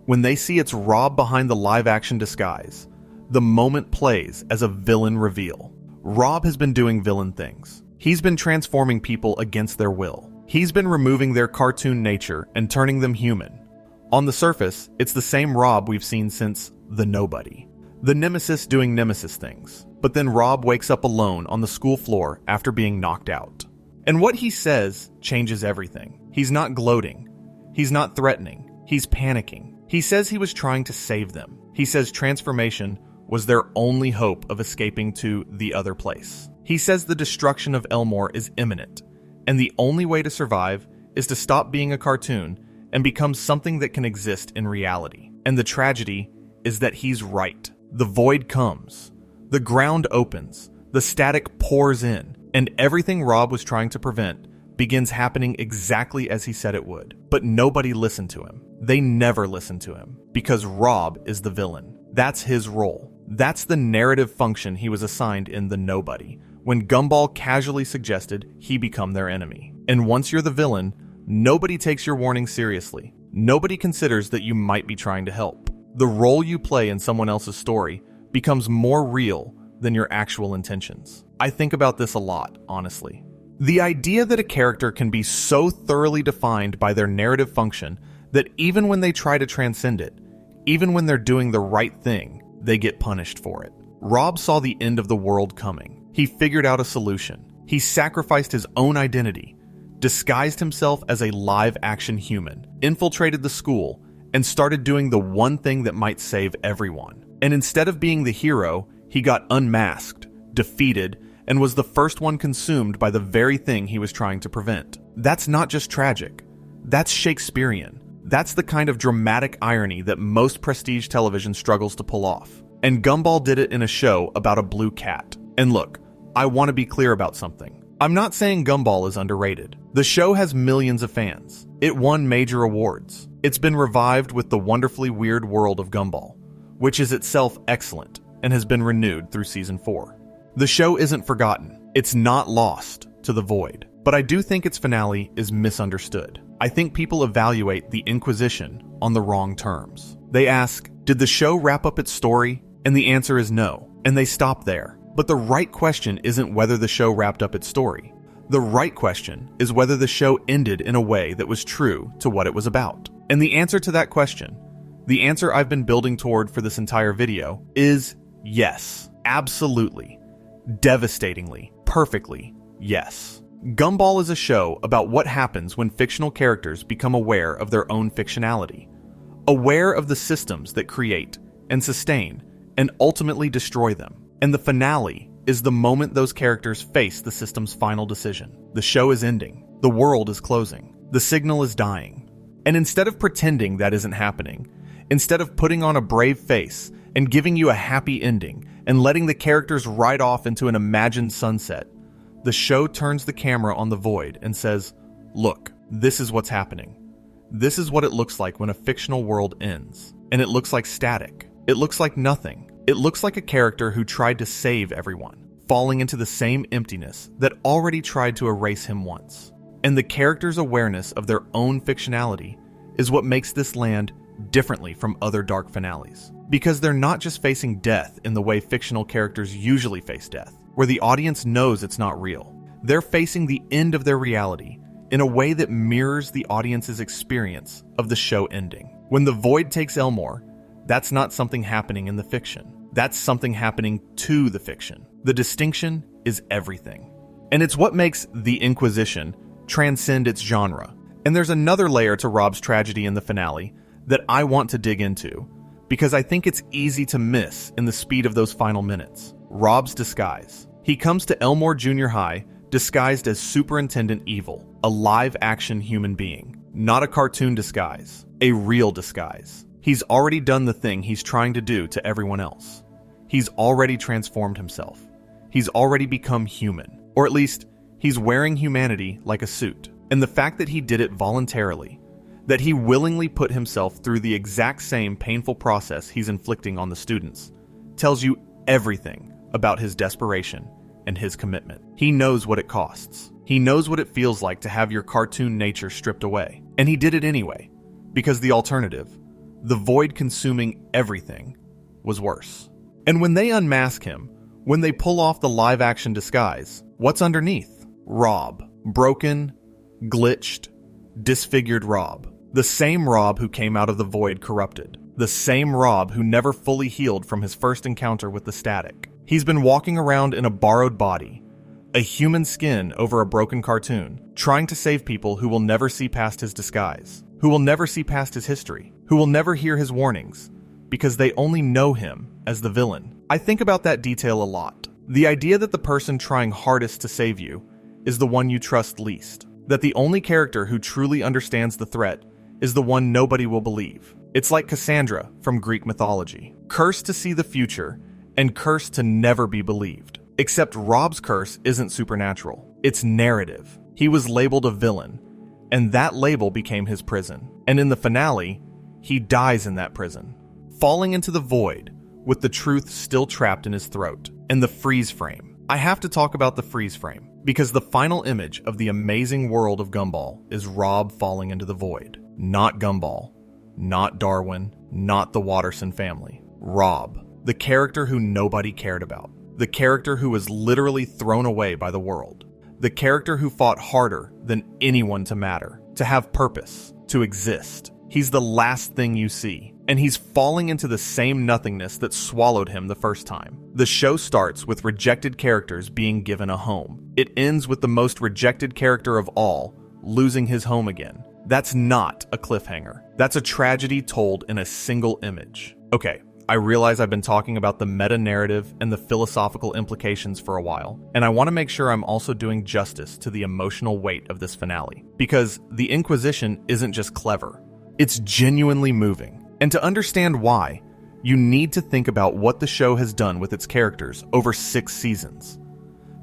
When they see it's Rob behind the live-action disguise, the moment plays as a villain reveal. Rob has been doing villain things. He's been transforming people against their will. He's been removing their cartoon nature and turning them human. On the surface, it's the same Rob we've seen since The Nobody. The Nemesis doing Nemesis things. But then Rob wakes up alone on the school floor after being knocked out. And what he says changes everything. He's not gloating. He's not threatening. He's panicking. He says he was trying to save them. He says transformation was their only hope of escaping to the other place. He says the destruction of Elmore is imminent, and the only way to survive is to stop being a cartoon and become something that can exist in reality. And the tragedy is that he's right. The void comes. The ground opens. The static pours in, and everything Rob was trying to prevent begins happening exactly as he said it would. But nobody listened to him. They never listened to him, because Rob is the villain. That's his role. That's the narrative function he was assigned in The Nobody, when Gumball casually suggested he become their enemy. And once you're the villain, nobody takes your warning seriously. Nobody considers that you might be trying to help. The role you play in someone else's story becomes more real than your actual intentions. I think about this a lot, honestly. The idea that a character can be so thoroughly defined by their narrative function that even when they try to transcend it, even when they're doing the right thing, they get punished for it. Rob saw the end of the world coming. He figured out a solution. He sacrificed his own identity, disguised himself as a live-action human, infiltrated the school, and started doing the one thing that might save everyone. And instead of being the hero, he got unmasked, defeated, and was the first one consumed by the very thing he was trying to prevent. That's not just tragic. That's Shakespearean. That's the kind of dramatic irony that most prestige television struggles to pull off. And Gumball did it in a show about a blue cat. And look, I want to be clear about something. I'm not saying Gumball is underrated. The show has millions of fans. It won major awards. It's been revived with The Wonderfully Weird World of Gumball, which is itself excellent and has been renewed through season 4. The show isn't forgotten. It's not lost to the void. But I do think its finale is misunderstood. I think people evaluate the Inquisition on the wrong terms. They ask, did the show wrap up its story? And the answer is no. And they stop there. But the right question isn't whether the show wrapped up its story. The right question is whether the show ended in a way that was true to what it was about. And the answer to that question, the answer I've been building toward for this entire video, is yes. Absolutely. Devastatingly. Perfectly. Yes. Gumball is a show about what happens when fictional characters become aware of their own fictionality, aware of the systems that create and sustain and ultimately destroy them. And the finale is the moment those characters face the system's final decision. The show is ending. The world is closing. The signal is dying. And instead of pretending that isn't happening, instead of putting on a brave face and giving you a happy ending and letting the characters ride off into an imagined sunset, the show turns the camera on the void and says, look, this is what's happening. This is what it looks like when a fictional world ends. And it looks like static. It looks like nothing. It looks like a character who tried to save everyone, falling into the same emptiness that already tried to erase him once. And the character's awareness of their own fictionality is what makes this land differently from other dark finales. Because they're not just facing death in the way fictional characters usually face death, where the audience knows it's not real. They're facing the end of their reality in a way that mirrors the audience's experience of the show ending. When the void takes Elmore, that's not something happening in the fiction. That's something happening to the fiction. The distinction is everything. And it's what makes The Inquisition transcend its genre. And there's another layer to Rob's tragedy in the finale that I want to dig into, because I think it's easy to miss in the speed of those final minutes. Rob's disguise. He comes to Elmore Junior High disguised as Superintendent Evil, a live-action human being. Not a cartoon disguise, a real disguise. He's already done the thing he's trying to do to everyone else. He's already transformed himself. He's already become human. Or at least, he's wearing humanity like a suit. And the fact that he did it voluntarily, that he willingly put himself through the exact same painful process he's inflicting on the students, tells you everything about his desperation and his commitment. He knows what it costs. He knows what it feels like to have your cartoon nature stripped away. And he did it anyway, because the alternative, the void consuming everything, was worse. And when they unmask him, when they pull off the live-action disguise, what's underneath? Rob. Broken, glitched, disfigured Rob. The same Rob who came out of the void corrupted. The same Rob who never fully healed from his first encounter with the static. He's been walking around in a borrowed body, a human skin over a broken cartoon, trying to save people who will never see past his disguise, who will never see past his history, who will never hear his warnings, because they only know him as the villain. I think about that detail a lot. The idea that the person trying hardest to save you is the one you trust least. That the only character who truly understands the threat is the one nobody will believe. It's like Cassandra from Greek mythology. Cursed to see the future and cursed to never be believed. Except Rob's curse isn't supernatural. It's narrative. He was labeled a villain, and that label became his prison. And in the finale, he dies in that prison, falling into the void with the truth still trapped in his throat. And the freeze frame. I have to talk about the freeze frame, because the final image of the Amazing World of Gumball is Rob falling into the void. Not Gumball, not Darwin, not the Watterson family. Rob, the character who nobody cared about. The character who was literally thrown away by the world. The character who fought harder than anyone to matter, to have purpose, to exist. He's the last thing you see, and he's falling into the same nothingness that swallowed him the first time. The show starts with rejected characters being given a home. It ends with the most rejected character of all losing his home again. That's not a cliffhanger. That's a tragedy told in a single image. Okay, I realize I've been talking about the meta-narrative and the philosophical implications for a while, and I want to make sure I'm also doing justice to the emotional weight of this finale. Because the Inquisition isn't just clever. It's genuinely moving. And to understand why, you need to think about what the show has done with its characters over 6 seasons.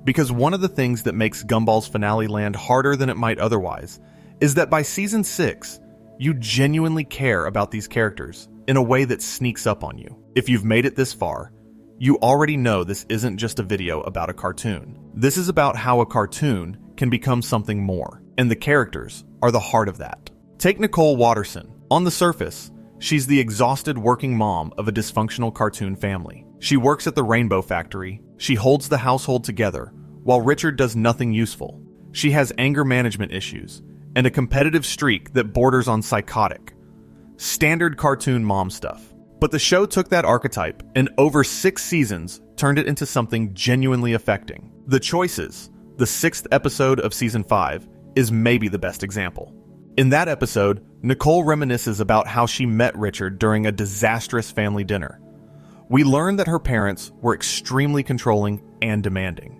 Because one of the things that makes Gumball's finale land harder than it might otherwise is that by season 6, you genuinely care about these characters in a way that sneaks up on you. If you've made it this far, you already know this isn't just a video about a cartoon. This is about how a cartoon can become something more, and the characters are the heart of that. Take Nicole Watterson. On the surface, she's the exhausted working mom of a dysfunctional cartoon family. She works at the Rainbow Factory. She holds the household together, while Richard does nothing useful. She has anger management issues, and a competitive streak that borders on psychotic. Standard cartoon mom stuff. But the show took that archetype and over 6 seasons turned it into something genuinely affecting. The Choices, the 6th episode of season 5, is maybe the best example. In that episode, Nicole reminisces about how she met Richard during a disastrous family dinner. We learn that her parents were extremely controlling and demanding.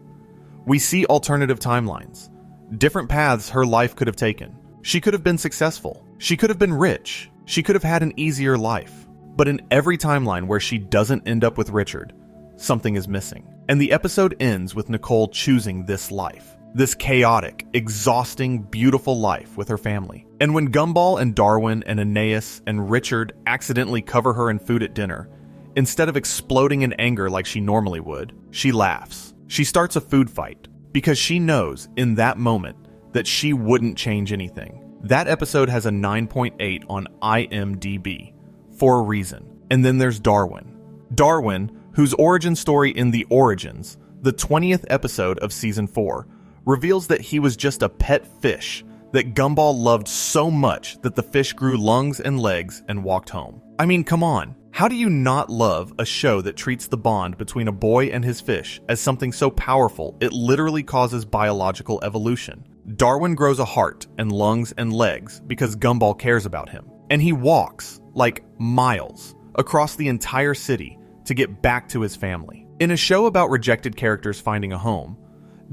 We see alternative timelines, different paths her life could have taken. She could have been successful. She could have been rich. She could have had an easier life. But in every timeline where she doesn't end up with Richard, something is missing. And the episode ends with Nicole choosing this life. This chaotic, exhausting, beautiful life with her family. And when Gumball and Darwin and Aeneas and Richard accidentally cover her in food at dinner, instead of exploding in anger like she normally would, she laughs. She starts a food fight because she knows in that moment that she wouldn't change anything. That episode has a 9.8 on IMDb for a reason. And then there's Darwin. Darwin, whose origin story in The Origins, the 20th episode of season 4, reveals that he was just a pet fish that Gumball loved so much that the fish grew lungs and legs and walked home. I mean, come on. How do you not love a show that treats the bond between a boy and his fish as something so powerful it literally causes biological evolution? Darwin grows a heart and lungs and legs because Gumball cares about him. And he walks, like miles, across the entire city to get back to his family. In a show about rejected characters finding a home,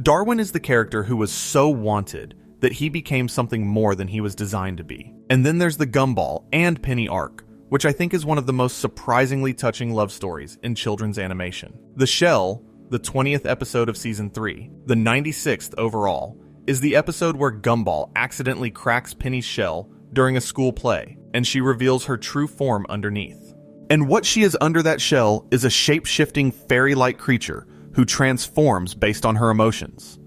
Darwin is the character who was so wanted that he became something more than he was designed to be. And then there's the Gumball and Penny arc, which I think is one of the most surprisingly touching love stories in children's animation. The Shell, the 20th episode of season 3, the 96th overall, is the episode where Gumball accidentally cracks Penny's shell during a school play, and she reveals her true form underneath. And what she is under that shell is a shape-shifting fairy-like creature who transforms based on her emotions.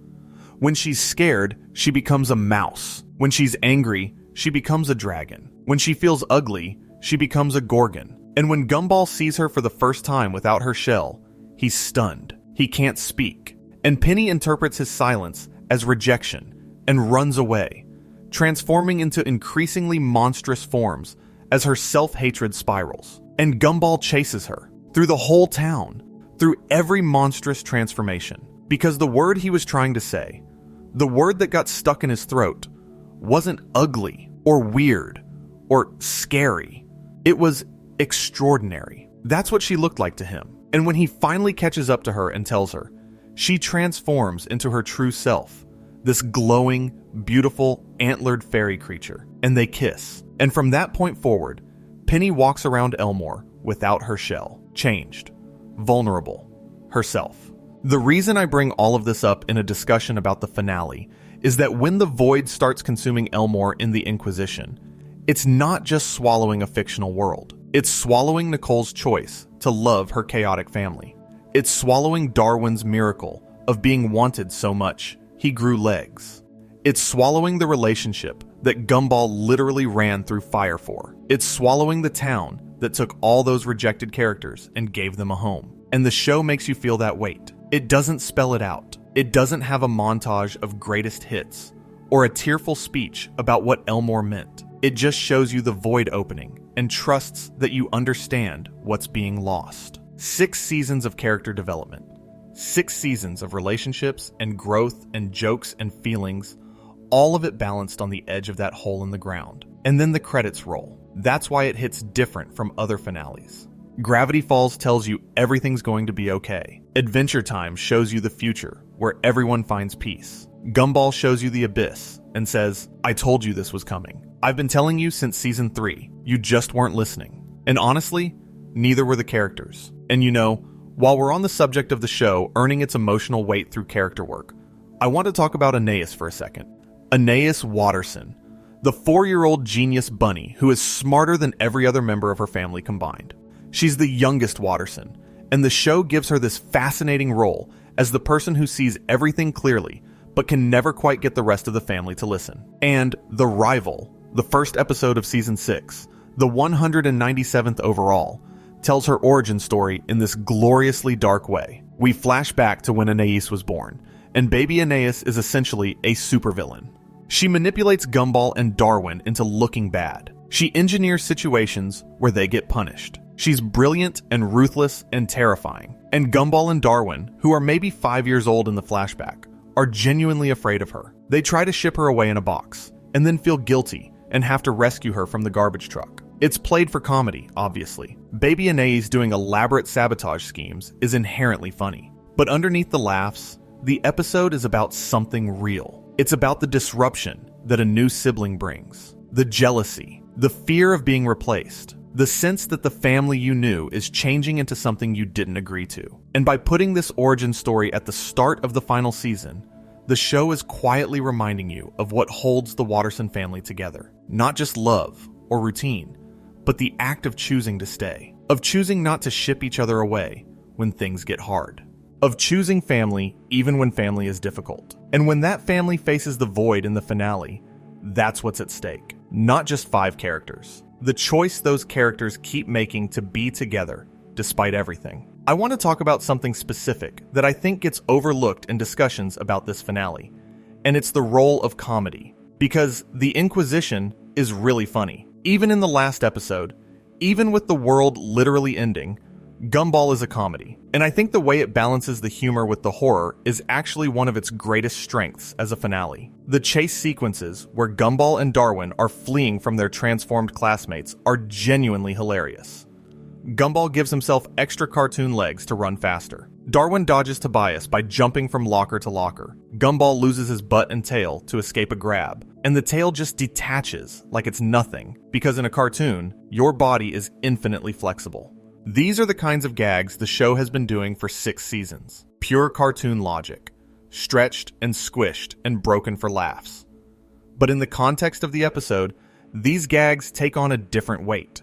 When she's scared, she becomes a mouse. When she's angry, she becomes a dragon. When she feels ugly, she becomes a Gorgon. And when Gumball sees her for the first time without her shell, he's stunned. He can't speak. And Penny interprets his silence as rejection and runs away, transforming into increasingly monstrous forms as her self-hatred spirals. And Gumball chases her through the whole town, through every monstrous transformation. Because the word he was trying to say, the word that got stuck in his throat, wasn't ugly or weird or scary. It was extraordinary. That's what she looked like to him. And when he finally catches up to her and tells her, she transforms into her true self, this glowing, beautiful, antlered fairy creature, and they kiss. And from that point forward, Penny walks around Elmore without her shell, changed, vulnerable, herself. The reason I bring all of this up in a discussion about the finale is that when the void starts consuming Elmore in the Inquisition, it's not just swallowing a fictional world. It's swallowing Nicole's choice to love her chaotic family. It's swallowing Darwin's miracle of being wanted so much he grew legs. It's swallowing the relationship that Gumball literally ran through fire for. It's swallowing the town that took all those rejected characters and gave them a home. And the show makes you feel that weight. It doesn't spell it out. It doesn't have a montage of greatest hits or a tearful speech about what Elmore meant. It just shows you the void opening and trusts that you understand what's being lost. 6 seasons of character development, 6 seasons of relationships and growth and jokes and feelings, all of it balanced on the edge of that hole in the ground. And then the credits roll. That's why it hits different from other finales. Gravity Falls tells you everything's going to be okay. Adventure Time shows you the future, where everyone finds peace. Gumball shows you the abyss and says, I told you this was coming. I've been telling you since season 3. You just weren't listening. And honestly, neither were the characters. And you know, while we're on the subject of the show earning its emotional weight through character work, I want to talk about Anais for a second. Anais Watterson, the 4-year-old genius bunny who is smarter than every other member of her family combined. She's the youngest Watterson, and the show gives her this fascinating role as the person who sees everything clearly, but can never quite get the rest of the family to listen. And The Rival, the first episode of season 6, the 197th overall, tells her origin story in this gloriously dark way. We flash back to when Anais was born, and baby Anais is essentially a supervillain. She manipulates Gumball and Darwin into looking bad. She engineers situations where they get punished. She's brilliant and ruthless and terrifying. And Gumball and Darwin, who are maybe 5 years old in the flashback, are genuinely afraid of her. They try to ship her away in a box, and then feel guilty and have to rescue her from the garbage truck. It's played for comedy, obviously. Baby Anais doing elaborate sabotage schemes is inherently funny. But underneath the laughs, the episode is about something real. It's about the disruption that a new sibling brings. The jealousy, the fear of being replaced, the sense that the family you knew is changing into something you didn't agree to. And by putting this origin story at the start of the final season, the show is quietly reminding you of what holds the Watterson family together. Not just love or routine, but the act of choosing to stay. Of choosing not to ship each other away when things get hard. Of choosing family even when family is difficult. And when that family faces the void in the finale, that's what's at stake. Not just 5 characters. The choice those characters keep making to be together, despite everything. I want to talk about something specific that I think gets overlooked in discussions about this finale, and it's the role of comedy. Because the Inquisition is really funny. Even in the last episode, even with the world literally ending, Gumball is a comedy. And I think the way it balances the humor with the horror is actually one of its greatest strengths as a finale. The chase sequences where Gumball and Darwin are fleeing from their transformed classmates are genuinely hilarious. Gumball gives himself extra cartoon legs to run faster. Darwin dodges Tobias by jumping from locker to locker. Gumball loses his butt and tail to escape a grab, and the tail just detaches like it's nothing, because in a cartoon, your body is infinitely flexible. These are the kinds of gags the show has been doing for 6 seasons. Pure cartoon logic, stretched and squished and broken for laughs. But in the context of the episode, these gags take on a different weight.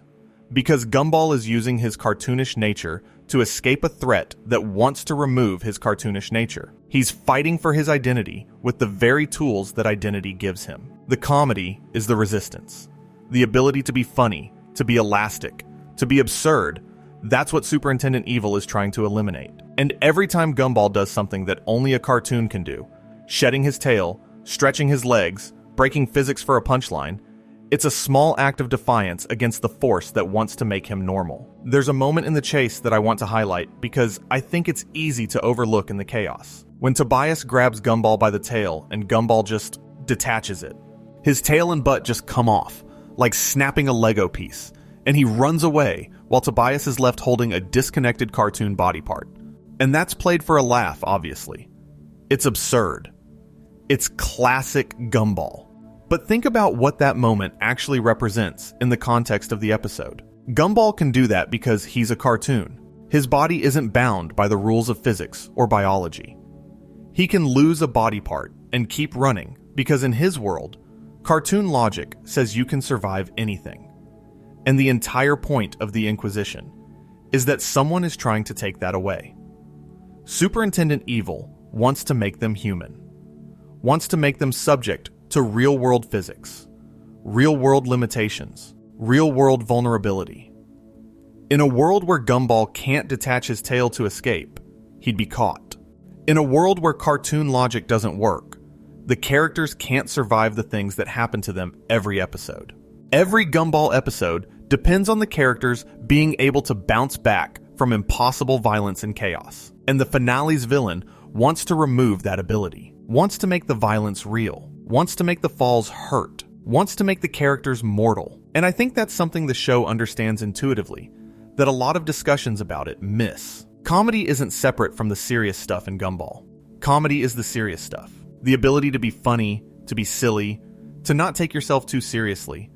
Because Gumball is using his cartoonish nature to escape a threat that wants to remove his cartoonish nature. He's fighting for his identity with the very tools that identity gives him. The comedy is the resistance. The ability to be funny, to be elastic, to be absurd. That's what Superintendent Evil is trying to eliminate. And every time Gumball does something that only a cartoon can do, shedding his tail, stretching his legs, breaking physics for a punchline, it's a small act of defiance against the force that wants to make him normal. There's a moment in the chase that I want to highlight because I think it's easy to overlook in the chaos. When Tobias grabs Gumball by the tail and Gumball just detaches it. His tail and butt just come off, like snapping a Lego piece, and he runs away while Tobias is left holding a disconnected cartoon body part. And that's played for a laugh, obviously. It's absurd. It's classic Gumball. But think about what that moment actually represents in the context of the episode. Gumball can do that because he's a cartoon. His body isn't bound by the rules of physics or biology. He can lose a body part and keep running because in his world, cartoon logic says you can survive anything. And the entire point of the Inquisition is that someone is trying to take that away. Superintendent Evil wants to make them human, wants to make them subject to real-world physics, real-world limitations, real-world vulnerability. In a world where Gumball can't detach his tail to escape, he'd be caught. In a world where cartoon logic doesn't work, the characters can't survive the things that happen to them every episode. Every Gumball episode depends on the characters being able to bounce back from impossible violence and chaos. And the finale's villain wants to remove that ability, wants to make the violence real, wants to make the falls hurt, wants to make the characters mortal. And I think that's something the show understands intuitively, that a lot of discussions about it miss. Comedy isn't separate from the serious stuff in Gumball. Comedy is the serious stuff. The ability to be funny, to be silly, to not take yourself too seriously.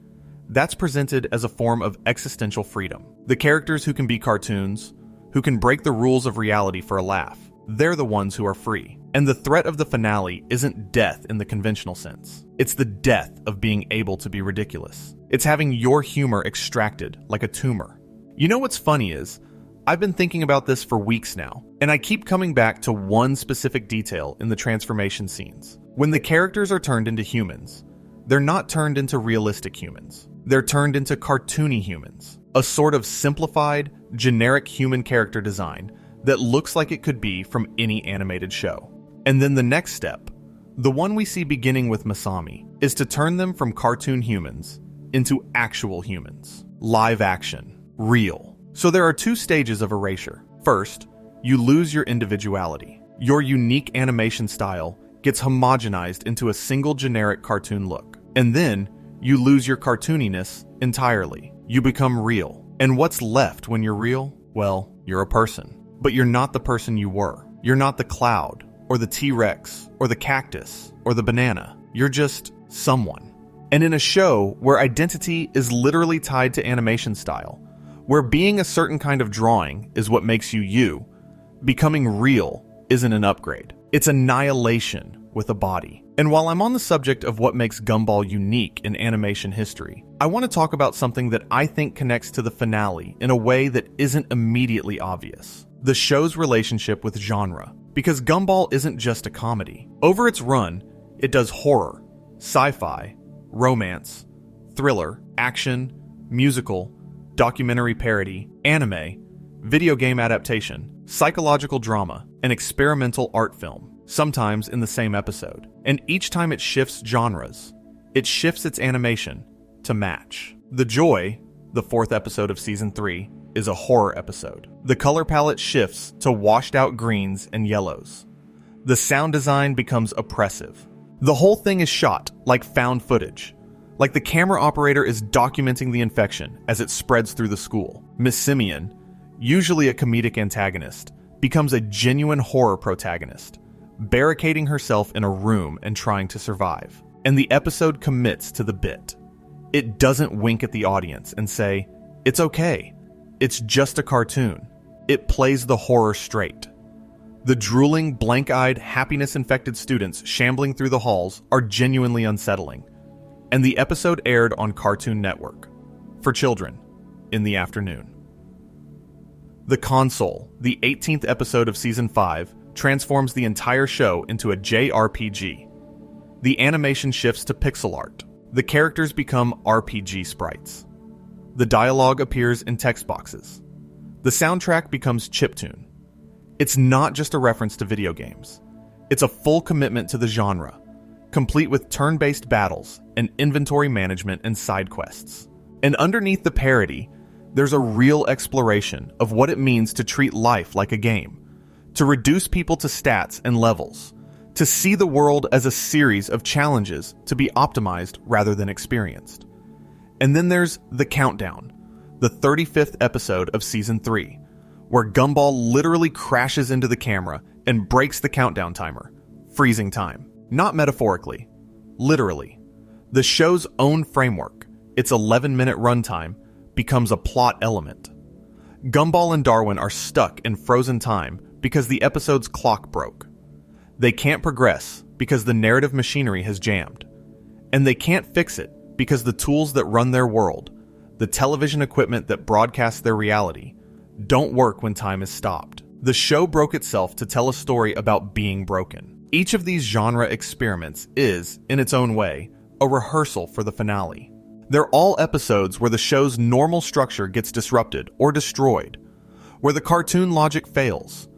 That's presented as a form of existential freedom. The characters who can be cartoons, who can break the rules of reality for a laugh, they're the ones who are free. And the threat of the finale isn't death in the conventional sense. It's the death of being able to be ridiculous. It's having your humor extracted like a tumor. You know what's funny is, I've been thinking about this for weeks now, and I keep coming back to one specific detail in the transformation scenes. When the characters are turned into humans, they're not turned into realistic humans. They're turned into cartoony humans. A sort of simplified, generic human character design that looks like it could be from any animated show. And then the next step, the one we see beginning with Masami, is to turn them from cartoon humans into actual humans. Live action. Real. So there are two stages of erasure. First, you lose your individuality. Your unique animation style gets homogenized into a single generic cartoon look. And then, you lose your cartooniness entirely. You become real. And what's left when you're real? Well, you're a person. But you're not the person you were. You're not the cloud, or the T-Rex, or the cactus, or the banana. You're just someone. And in a show where identity is literally tied to animation style, where being a certain kind of drawing is what makes you you, becoming real isn't an upgrade. It's annihilation with a body. And while I'm on the subject of what makes Gumball unique in animation history, I want to talk about something that I think connects to the finale in a way that isn't immediately obvious. The show's relationship with genre. Because Gumball isn't just a comedy. Over its run, it does horror, sci-fi, romance, thriller, action, musical, documentary parody, anime, video game adaptation, psychological drama, and experimental art film, sometimes in the same episode. And each time it shifts genres, it shifts its animation to match. The Joy, the 4th episode of Season 3, is a horror episode. The color palette shifts to washed out greens and yellows. The sound design becomes oppressive. The whole thing is shot like found footage, like the camera operator is documenting the infection as it spreads through the school. Miss Simeon, usually a comedic antagonist, becomes a genuine horror protagonist, barricading herself in a room and trying to survive. And the episode commits to the bit. It doesn't wink at the audience and say, "It's okay. It's just a cartoon." It plays the horror straight. The drooling, blank-eyed, happiness-infected students shambling through the halls are genuinely unsettling. And the episode aired on Cartoon Network, for children, in the afternoon. The Console, the 18th episode of Season 5, transforms the entire show into a JRPG. The animation shifts to pixel art. The characters become RPG sprites. The dialogue appears in text boxes. The soundtrack becomes chiptune. It's not just a reference to video games. It's a full commitment to the genre, complete with turn-based battles and inventory management and side quests. And underneath the parody, there's a real exploration of what it means to treat life like a game, to reduce people to stats and levels, to see the world as a series of challenges to be optimized rather than experienced. And then there's The Countdown, the 35th episode of Season 3, where Gumball literally crashes into the camera and breaks the countdown timer, freezing time. Not metaphorically, literally. The show's own framework, its 11-minute runtime, becomes a plot element. Gumball and Darwin are stuck in frozen time because the episode's clock broke. They can't progress because the narrative machinery has jammed. And they can't fix it because the tools that run their world, the television equipment that broadcasts their reality, don't work when time is stopped. The show broke itself to tell a story about being broken. Each of these genre experiments is, in its own way, a rehearsal for the finale. They're all episodes where the show's normal structure gets disrupted or destroyed, where the cartoon logic fails,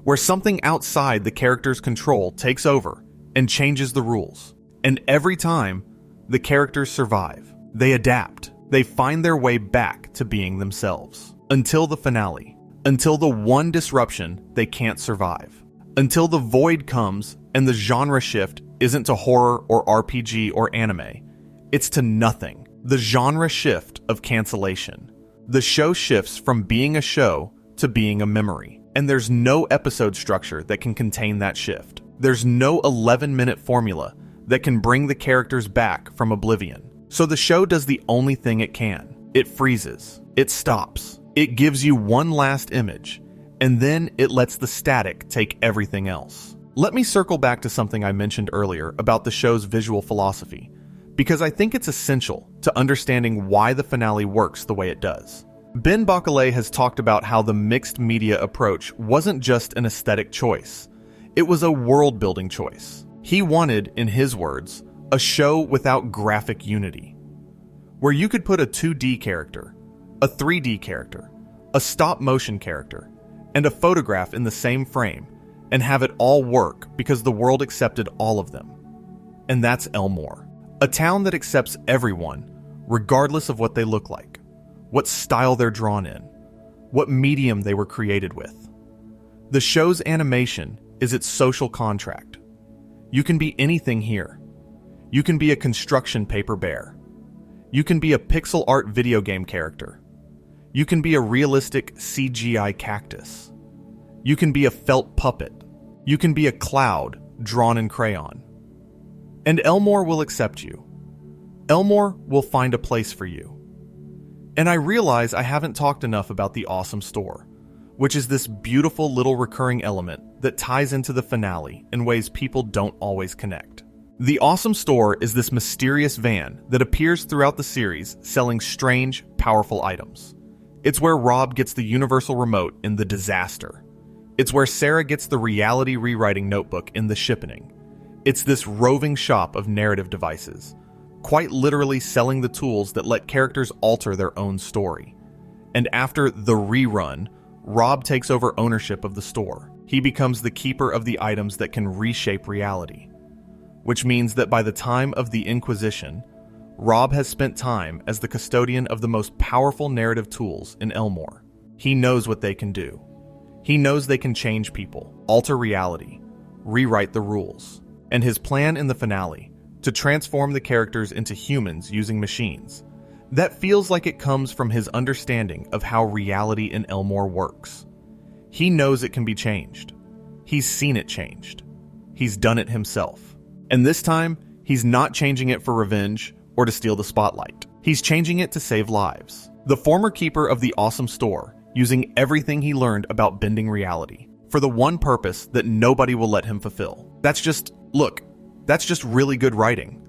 where something outside the character's control takes over and changes the rules. And every time, the characters survive. They adapt. They find their way back to being themselves. Until the finale. Until the one disruption they can't survive. Until the void comes and the genre shift isn't to horror or RPG or anime. It's to nothing. The genre shift of cancellation. The show shifts from being a show to being a memory. And there's no episode structure that can contain that shift. There's no 11-minute formula that can bring the characters back from oblivion. So the show does the only thing it can. It freezes. It stops. It gives you one last image, and then it lets the static take everything else. Let me circle back to something I mentioned earlier about the show's visual philosophy, because I think it's essential to understanding why the finale works the way it does. Ben Backlash has talked about how the mixed media approach wasn't just an aesthetic choice. It was a world-building choice. He wanted, in his words, a show without graphic unity, where you could put a 2D character, a 3D character, a stop-motion character, and a photograph in the same frame, and have it all work because the world accepted all of them. And that's Elmore, a town that accepts everyone, regardless of what they look like, what style they're drawn in, what medium they were created with. The show's animation is its social contract. You can be anything here. You can be a construction paper bear. You can be a pixel art video game character. You can be a realistic CGI cactus. You can be a felt puppet. You can be a cloud drawn in crayon. And Elmore will accept you. Elmore will find a place for you. And I realize I haven't talked enough about the Awesome Store, which is this beautiful little recurring element that ties into the finale in ways people don't always connect. The Awesome Store is this mysterious van that appears throughout the series selling strange, powerful items. It's where Rob gets the universal remote in The Disaster. It's where Sarah gets the reality rewriting notebook in The Shippening. It's this roving shop of narrative devices, quite literally selling the tools that let characters alter their own story. And after The Rerun, Rob takes over ownership of the store. He becomes the keeper of the items that can reshape reality. Which means that by the time of the Inquisition, Rob has spent time as the custodian of the most powerful narrative tools in Elmore. He knows what they can do. He knows they can change people, alter reality, rewrite the rules. And his plan in the finale, to transform the characters into humans using machines, that feels like it comes from his understanding of how reality in Elmore works. He knows it can be changed. He's seen it changed. He's done it himself. And this time, he's not changing it for revenge or to steal the spotlight. He's changing it to save lives. The former keeper of the Awesome Store, using everything he learned about bending reality, for the one purpose that nobody will let him fulfill. That's just really good writing.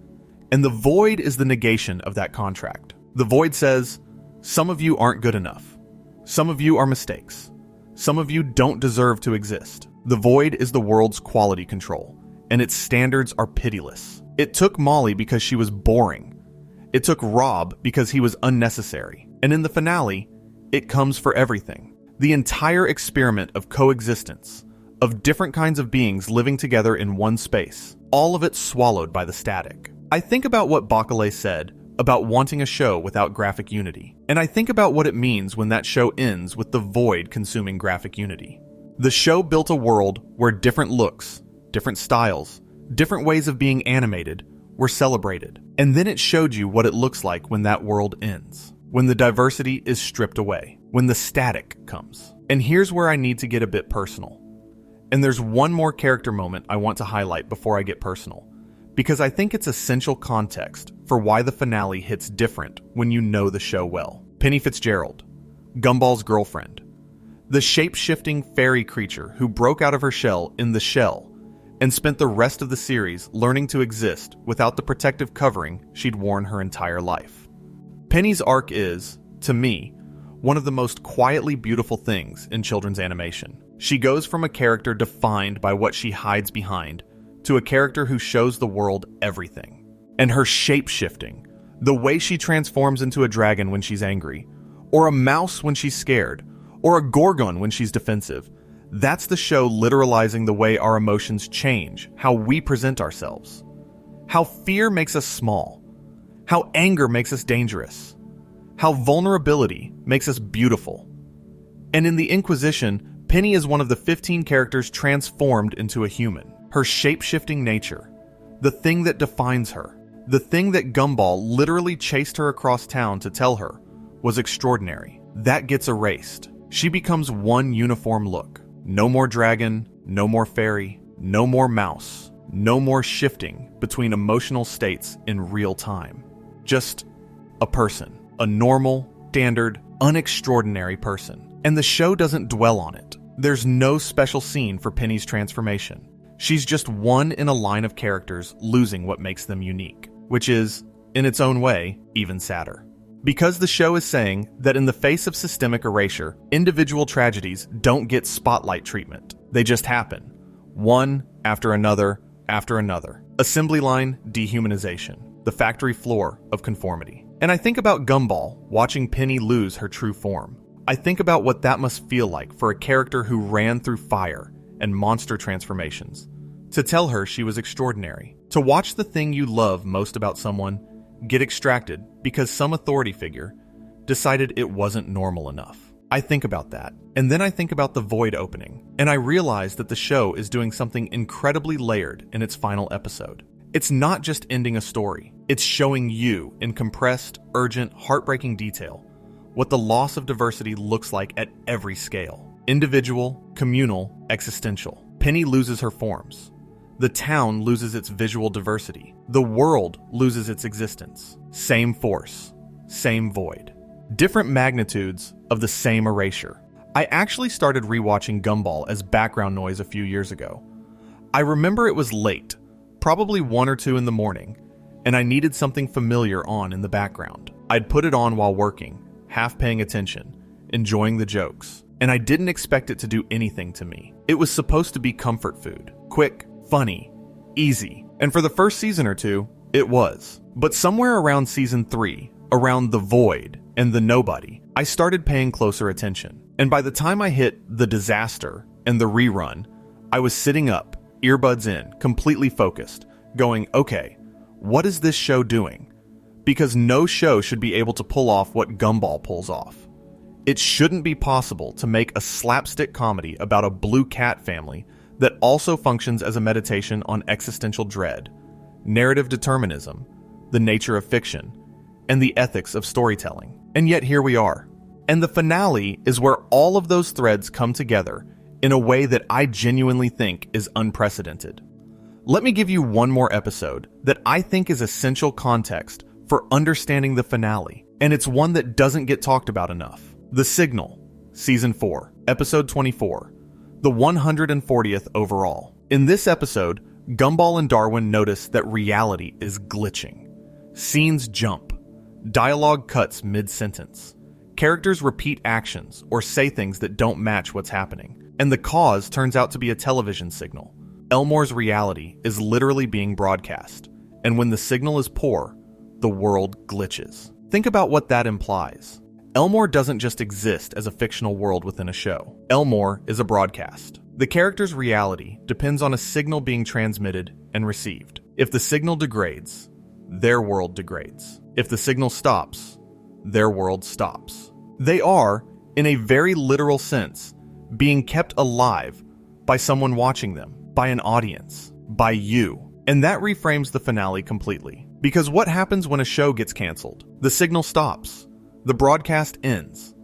And the void is the negation of that contract. The void says, some of you aren't good enough. Some of you are mistakes. Some of you don't deserve to exist. The void is the world's quality control, and its standards are pitiless. It took Molly because she was boring. It took Rob because he was unnecessary. And in the finale, it comes for everything. The entire experiment of coexistence, of different kinds of beings living together in one space, all of it swallowed by the static. I think about what Backlash said about wanting a show without graphic unity, and I think about what it means when that show ends with the void consuming graphic unity. The show built a world where different looks, different styles, different ways of being animated were celebrated, and then it showed you what it looks like when that world ends, when the diversity is stripped away, when the static comes. And here's where I need to get a bit personal. And there's one more character moment I want to highlight before I get personal, because I think it's essential context for why the finale hits different when you know the show well. Penny Fitzgerald, Gumball's girlfriend, the shape-shifting fairy creature who broke out of her shell in The Shell and spent the rest of the series learning to exist without the protective covering she'd worn her entire life. Penny's arc is, to me, one of the most quietly beautiful things in children's animation. She goes from a character defined by what she hides behind to a character who shows the world everything. And her shape-shifting, the way she transforms into a dragon when she's angry, or a mouse when she's scared, or a gorgon when she's defensive, that's the show literalizing the way our emotions change, how we present ourselves. How fear makes us small. How anger makes us dangerous. How vulnerability makes us beautiful. And in the Inquisition, Penny is one of the 15 characters transformed into a human. Her shape-shifting nature, the thing that defines her, the thing that Gumball literally chased her across town to tell her was extraordinary, that gets erased. She becomes one uniform look. No more dragon, no more fairy, no more mouse, no more shifting between emotional states in real time. Just a person, a normal, standard, unextraordinary person. And the show doesn't dwell on it. There's no special scene for Penny's transformation. She's just one in a line of characters losing what makes them unique, which is, in its own way, even sadder. Because the show is saying that in the face of systemic erasure, individual tragedies don't get spotlight treatment. They just happen. One after another after another. Assembly line dehumanization. The factory floor of conformity. And I think about Gumball watching Penny lose her true form. I think about what that must feel like for a character who ran through fire and monster transformations. To tell her she was extraordinary. To watch the thing you love most about someone get extracted because some authority figure decided it wasn't normal enough. I think about that, and then I think about the void opening, and I realize that the show is doing something incredibly layered in its final episode. It's not just ending a story, it's showing you, in compressed, urgent, heartbreaking detail, what the loss of diversity looks like at every scale. Individual, communal, existential. Penny loses her forms. The town loses its visual diversity. The world loses its existence. Same force, same void. Different magnitudes of the same erasure. I actually started rewatching Gumball as background noise a few years ago. I remember it was late, probably 1 or 2 in the morning, and I needed something familiar on in the background. I'd put it on while working, half paying attention, enjoying the jokes, and I didn't expect it to do anything to me. It was supposed to be comfort food. Quick, funny, easy. And for the first season or 2, it was. But somewhere around season 3, around the void and the nobody, I started paying closer attention. And by the time I hit the disaster and the rerun, I was sitting up, earbuds in, completely focused, going, okay, what is this show doing? Because no show should be able to pull off what Gumball pulls off. It shouldn't be possible to make a slapstick comedy about a blue cat family that also functions as a meditation on existential dread, narrative determinism, the nature of fiction, and the ethics of storytelling. And yet here we are. And the finale is where all of those threads come together in a way that I genuinely think is unprecedented. Let me give you one more episode that I think is essential context for understanding the finale, and it's one that doesn't get talked about enough. The Signal, Season 4, Episode 24, the 140th overall. In this episode, Gumball and Darwin notice that reality is glitching. Scenes jump. Dialogue cuts mid-sentence. Characters repeat actions or say things that don't match what's happening. And the cause turns out to be a television signal. Elmore's reality is literally being broadcast. And when the signal is poor, the world glitches. Think about what that implies. Elmore doesn't just exist as a fictional world within a show. Elmore is a broadcast. The character's reality depends on a signal being transmitted and received. If the signal degrades, their world degrades. If the signal stops, their world stops. They are, in a very literal sense, being kept alive by someone watching them, by an audience, by you. And that reframes the finale completely. Because what happens when a show gets canceled? The signal stops. The broadcast ends.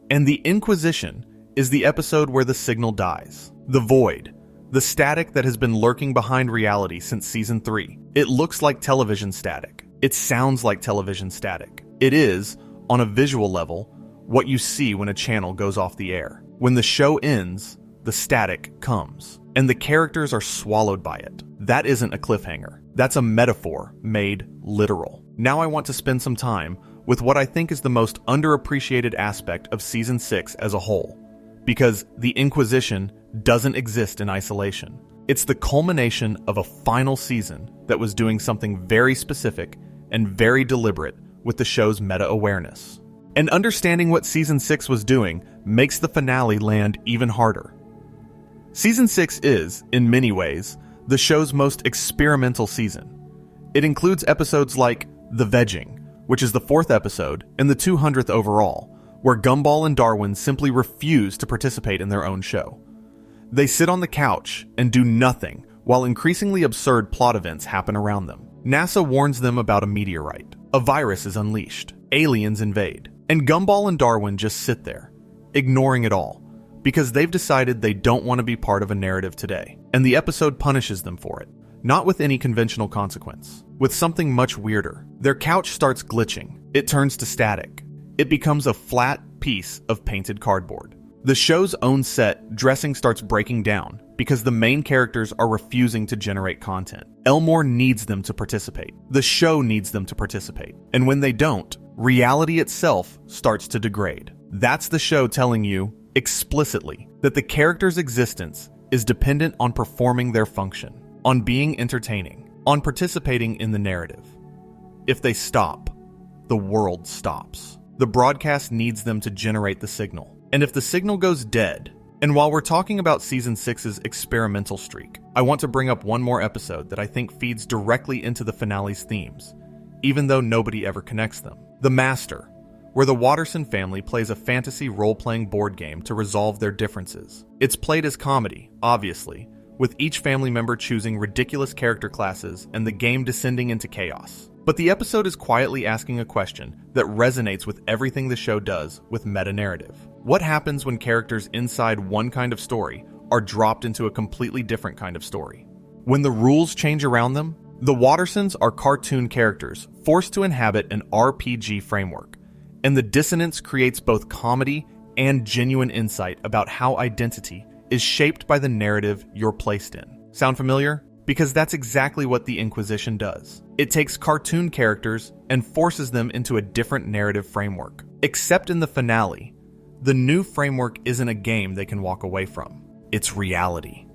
And the Inquisition is the episode where the signal dies. The void. The static that has been lurking behind reality since season 3. It looks like television static. It sounds like television static. It is, on a visual level, what you see when a channel goes off the air. When the show ends, the static comes, and the characters are swallowed by it. That isn't a cliffhanger. That's a metaphor made literal. Now I want to spend some time with what I think is the most underappreciated aspect of Season 6 as a whole, because the Inquisition doesn't exist in isolation. It's the culmination of a final season that was doing something very specific and very deliberate with the show's meta-awareness. And understanding what Season 6 was doing makes the finale land even harder. Season 6 is, in many ways, the show's most experimental season. It includes episodes like The Vegging, which is the 4th episode and the 200th overall, where Gumball and Darwin simply refuse to participate in their own show. They sit on the couch and do nothing while increasingly absurd plot events happen around them. NASA warns them about a meteorite. A virus is unleashed. Aliens invade. And Gumball and Darwin just sit there, ignoring it all, because they've decided they don't want to be part of a narrative today. And the episode punishes them for it. Not with any conventional consequence. With something much weirder. Their couch starts glitching. It turns to static. It becomes a flat piece of painted cardboard. The show's own set dressing starts breaking down because the main characters are refusing to generate content. Elmore needs them to participate. The show needs them to participate. And when they don't, reality itself starts to degrade. That's the show telling you, explicitly, that the character's existence is dependent on performing their function, on being entertaining, on participating in the narrative. If they stop, the world stops. The broadcast needs them to generate the signal. And if the signal goes dead, and while we're talking about Season 6's experimental streak, I want to bring up one more episode that I think feeds directly into the finale's themes, even though nobody ever connects them. The Master, where the Watterson family plays a fantasy role-playing board game to resolve their differences. It's played as comedy, obviously, with each family member choosing ridiculous character classes and the game descending into chaos. But the episode is quietly asking a question that resonates with everything the show does with meta-narrative. What happens when characters inside one kind of story are dropped into a completely different kind of story? When the rules change around them, the Wattersons are cartoon characters forced to inhabit an RPG framework, and the dissonance creates both comedy and genuine insight about how identity is shaped by the narrative you're placed in. Sound familiar? Because that's exactly what the Inquisition does. It takes cartoon characters and forces them into a different narrative framework. Except in the finale, the new framework isn't a game they can walk away from. It's reality.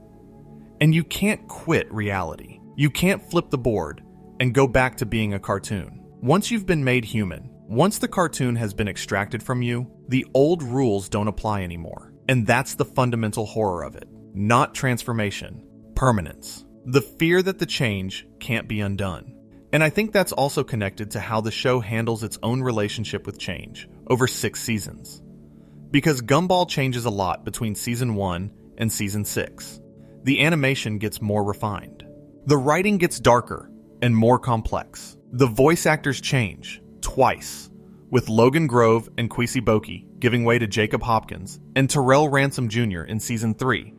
And you can't quit reality. You can't flip the board and go back to being a cartoon. Once you've been made human, once the cartoon has been extracted from you, the old rules don't apply anymore. And that's the fundamental horror of it. Not transformation, permanence. The fear that the change can't be undone. And I think that's also connected to how the show handles its own relationship with change over 6 seasons. Because Gumball changes a lot between Season 1 and Season 6. The animation gets more refined. The writing gets darker and more complex. The voice actors change, twice, with Logan Grove and Kwesi Boki giving way to Jacob Hopkins and Terrell Ransom Jr. in Season 3,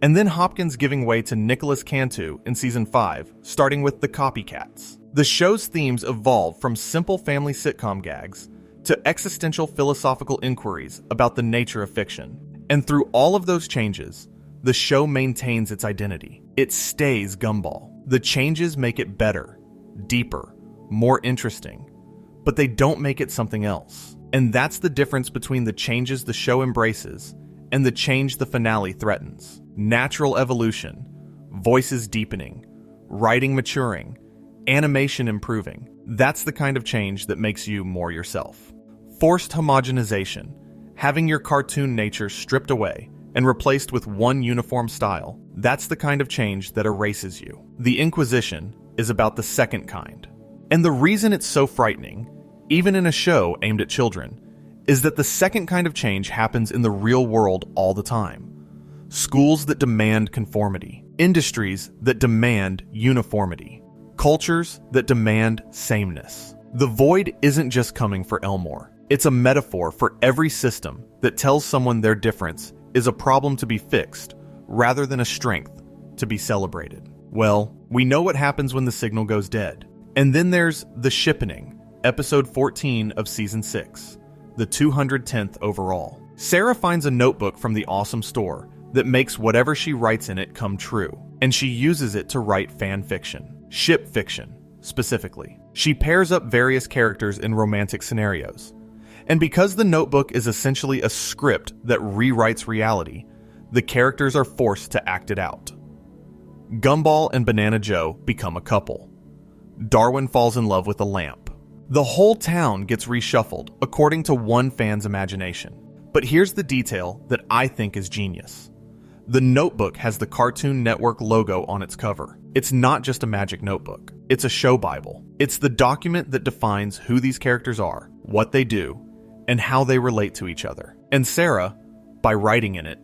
and then Hopkins giving way to Nicholas Cantu in Season 5, starting with The Copycats. The show's themes evolve from simple family sitcom gags to existential philosophical inquiries about the nature of fiction. And through all of those changes, the show maintains its identity. It stays Gumball. The changes make it better, deeper, more interesting, but they don't make it something else. And that's the difference between the changes the show embraces and the change the finale threatens. Natural evolution, voices deepening, writing maturing, animation improving. That's the kind of change that makes you more yourself. Forced homogenization, having your cartoon nature stripped away and replaced with one uniform style, that's the kind of change that erases you. The Inquisition is about the second kind. And the reason it's so frightening, even in a show aimed at children, is that the second kind of change happens in the real world all the time. Schools that demand conformity, industries that demand uniformity, cultures that demand sameness. The void isn't just coming for Elmore. It's a metaphor for every system that tells someone their difference is a problem to be fixed rather than a strength to be celebrated. Well, we know what happens when the signal goes dead. And then there's The Shippening, episode 14 of season 6, the 210th overall. Sarah finds a notebook from the awesome store that makes whatever she writes in it come true, and she uses it to write fan fiction, ship fiction, specifically. She pairs up various characters in romantic scenarios. And because the notebook is essentially a script that rewrites reality, the characters are forced to act it out. Gumball and Banana Joe become a couple. Darwin falls in love with a lamp. The whole town gets reshuffled according to one fan's imagination. But here's the detail that I think is genius. The notebook has the Cartoon Network logo on its cover. It's not just a magic notebook. It's a show Bible. It's the document that defines who these characters are, what they do, and how they relate to each other. And Sarah, by writing in it,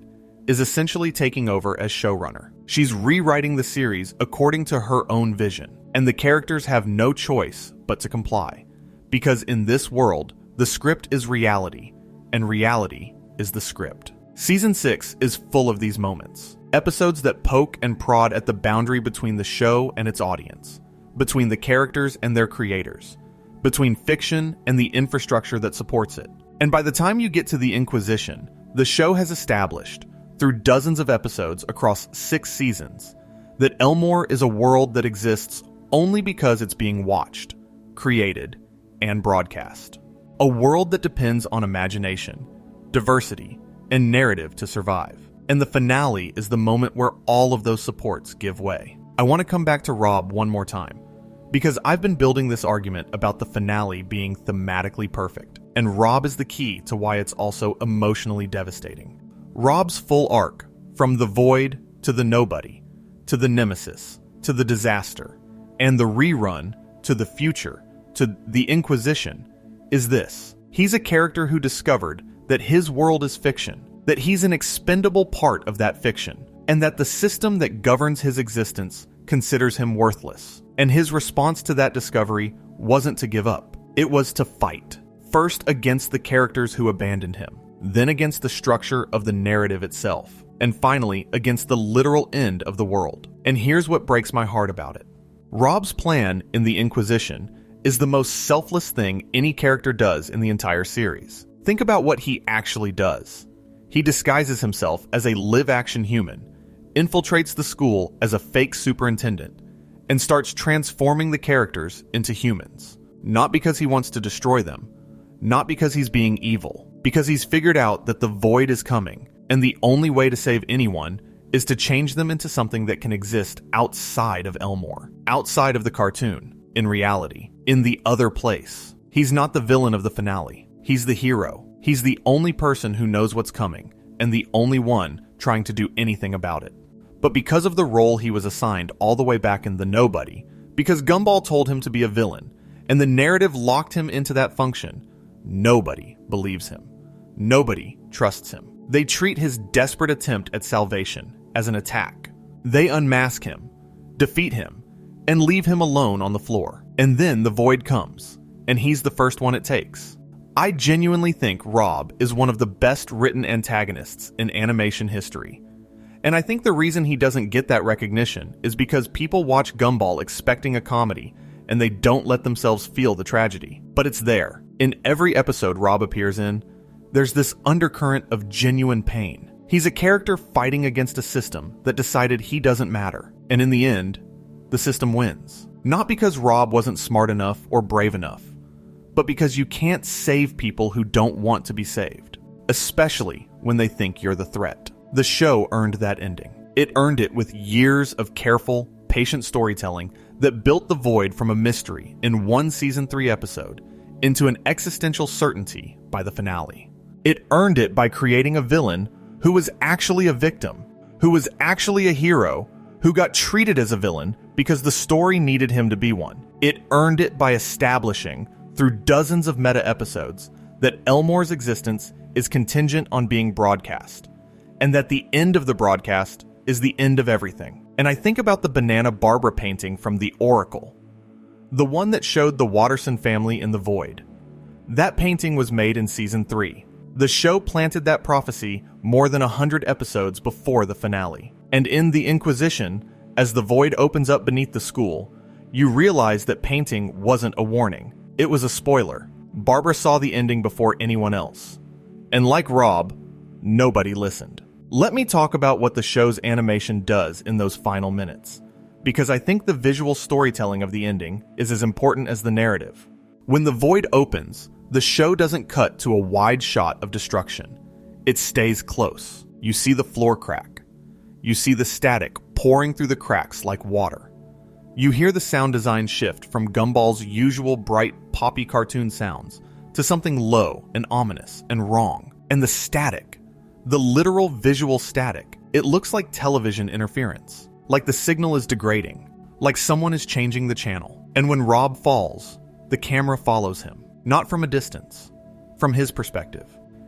is essentially taking over as showrunner. She's rewriting the series according to her own vision, and the characters have no choice but to comply. Because in this world, the script is reality, and reality is the script. Season 6 is full of these moments. Episodes that poke and prod at the boundary between the show and its audience, between the characters and their creators, between fiction and the infrastructure that supports it. And by the time you get to the Inquisition, the show has established, through dozens of episodes across 6 seasons, that Elmore is a world that exists only because it's being watched, created, and broadcast. A world that depends on imagination, diversity, and narrative to survive. And the finale is the moment where all of those supports give way. I want to come back to Rob one more time, because I've been building this argument about the finale being thematically perfect, and Rob is the key to why it's also emotionally devastating. Rob's full arc, from the void to the nobody, to the nemesis, to the disaster, and the rerun to the future, to the Inquisition, is this. He's a character who discovered that his world is fiction, that he's an expendable part of that fiction, and that the system that governs his existence considers him worthless. And his response to that discovery wasn't to give up. It was to fight. First against the characters who abandoned him, then against the structure of the narrative itself, and finally against the literal end of the world. And here's what breaks my heart about it. Rob's plan in the Inquisition is the most selfless thing any character does in the entire series. Think about what he actually does. He disguises himself as a live-action human, infiltrates the school as a fake superintendent, and starts transforming the characters into humans. Not because he wants to destroy them, not because he's being evil, because he's figured out that the void is coming, and the only way to save anyone is to change them into something that can exist outside of Elmore, outside of the cartoon, in reality, in the other place. He's not the villain of the finale. He's the hero. He's the only person who knows what's coming, and the only one trying to do anything about it. But because of the role he was assigned all the way back in The Nobody, because Gumball told him to be a villain, and the narrative locked him into that function, nobody believes him. Nobody trusts him. They treat his desperate attempt at salvation as an attack. They unmask him, defeat him, and leave him alone on the floor. And then the void comes, and he's the first one it takes. I genuinely think Rob is one of the best written antagonists in animation history. And I think the reason he doesn't get that recognition is because people watch Gumball expecting a comedy, and they don't let themselves feel the tragedy. But it's there. In every episode Rob appears in, there's this undercurrent of genuine pain. He's a character fighting against a system that decided he doesn't matter. And in the end, the system wins. Not because Rob wasn't smart enough or brave enough, but because you can't save people who don't want to be saved, especially when they think you're the threat. The show earned that ending. It earned it with years of careful, patient storytelling that built the void from a mystery in one season 3 episode into an existential certainty by the finale. It earned it by creating a villain who was actually a victim, who was actually a hero, who got treated as a villain because the story needed him to be one. It earned it by establishing, through dozens of meta episodes, that Elmore's existence is contingent on being broadcast, and that the end of the broadcast is the end of everything. And I think about the Banana Barbara painting from The Oracle, the one that showed the Watterson family in the void. That painting was made in Season 3. The show planted that prophecy more than 100 episodes before the finale. And in The Inquisition, as the void opens up beneath the school, you realize that painting wasn't a warning. It was a spoiler. Barbara saw the ending before anyone else. And like Rob, nobody listened. Let me talk about what the show's animation does in those final minutes, because I think the visual storytelling of the ending is as important as the narrative. When the void opens, the show doesn't cut to a wide shot of destruction. It stays close. You see the floor crack. You see the static pouring through the cracks like water. You hear the sound design shift from Gumball's usual bright, poppy cartoon sounds to something low and ominous and wrong. And the static, the literal visual static, it looks like television interference, like the signal is degrading, like someone is changing the channel. And when Rob falls, the camera follows him, not from a distance, from his perspective.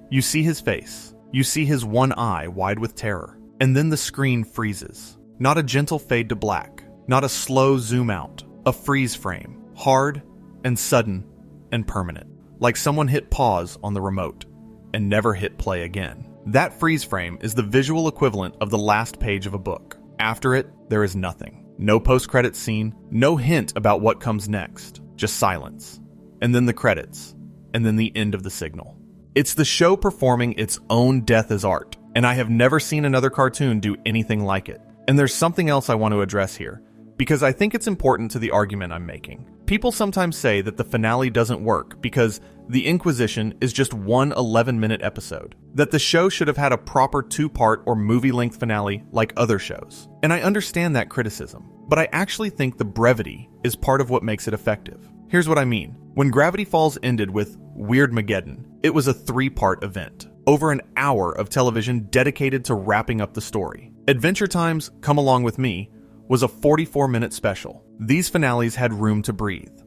You see his face, you see his one eye wide with terror, and then the screen freezes. Not a gentle fade to black, not a slow zoom out, a freeze frame, hard and sudden and permanent, like someone hit pause on the remote and never hit play again. That freeze frame is the visual equivalent of the last page of a book. After it, there is nothing. No post-credits scene, no hint about what comes next, just silence. And then the credits, and then the end of the signal. It's the show performing its own death as art, and I have never seen another cartoon do anything like it. And there's something else I want to address here, because I think it's important to the argument I'm making. People sometimes say that the finale doesn't work because The Inquisition is just one 11-minute episode, that the show should have had a proper 2-part or movie-length finale like other shows. And I understand that criticism, but I actually think the brevity is part of what makes it effective. Here's what I mean. When Gravity Falls ended with Weirdmageddon, it was a 3-part event, over an hour of television dedicated to wrapping up the story. Adventure Time's Come Along With Me was a 44-minute special. These finales had room to breathe.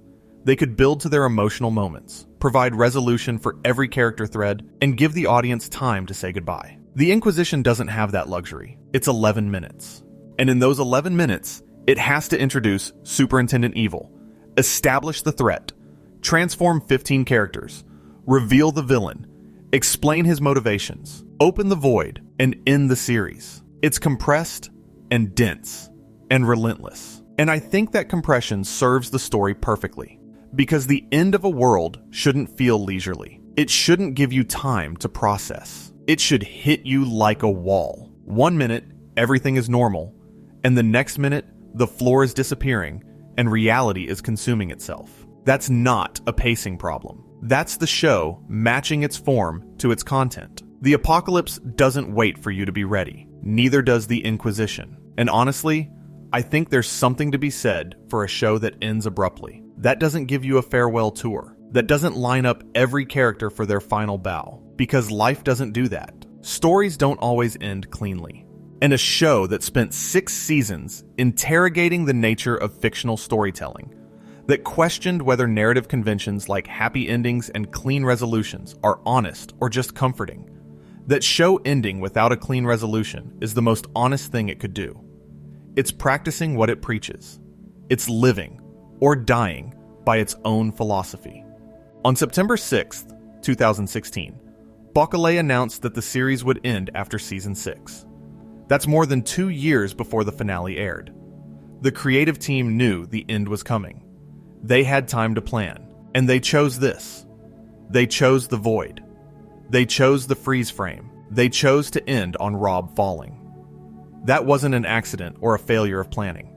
They could build to their emotional moments, provide resolution for every character thread, and give the audience time to say goodbye. The Inquisition doesn't have that luxury. It's 11 minutes. And in those 11 minutes, it has to introduce Superintendent Evil, establish the threat, transform 15 characters, reveal the villain, explain his motivations, open the void, and end the series. It's compressed and dense and relentless. And I think that compression serves the story perfectly, because the end of a world shouldn't feel leisurely. It shouldn't give you time to process. It should hit you like a wall. 1 minute, everything is normal, and the next minute, the floor is disappearing and reality is consuming itself. That's not a pacing problem. That's the show matching its form to its content. The apocalypse doesn't wait for you to be ready. Neither does the Inquisition. And honestly, I think there's something to be said for a show that ends abruptly. That doesn't give you a farewell tour. That doesn't line up every character for their final bow. Because life doesn't do that. Stories don't always end cleanly. And a show that spent 6 seasons interrogating the nature of fictional storytelling, that questioned whether narrative conventions like happy endings and clean resolutions are honest or just comforting, that show ending without a clean resolution is the most honest thing it could do. It's practicing what it preaches. It's living, or dying, by its own philosophy. On September 6th, 2016, Backlash announced that the series would end after Season 6. That's more than 2 years before the finale aired. The creative team knew the end was coming. They had time to plan, and they chose this. They chose the void. They chose the freeze frame. They chose to end on Rob falling. That wasn't an accident or a failure of planning.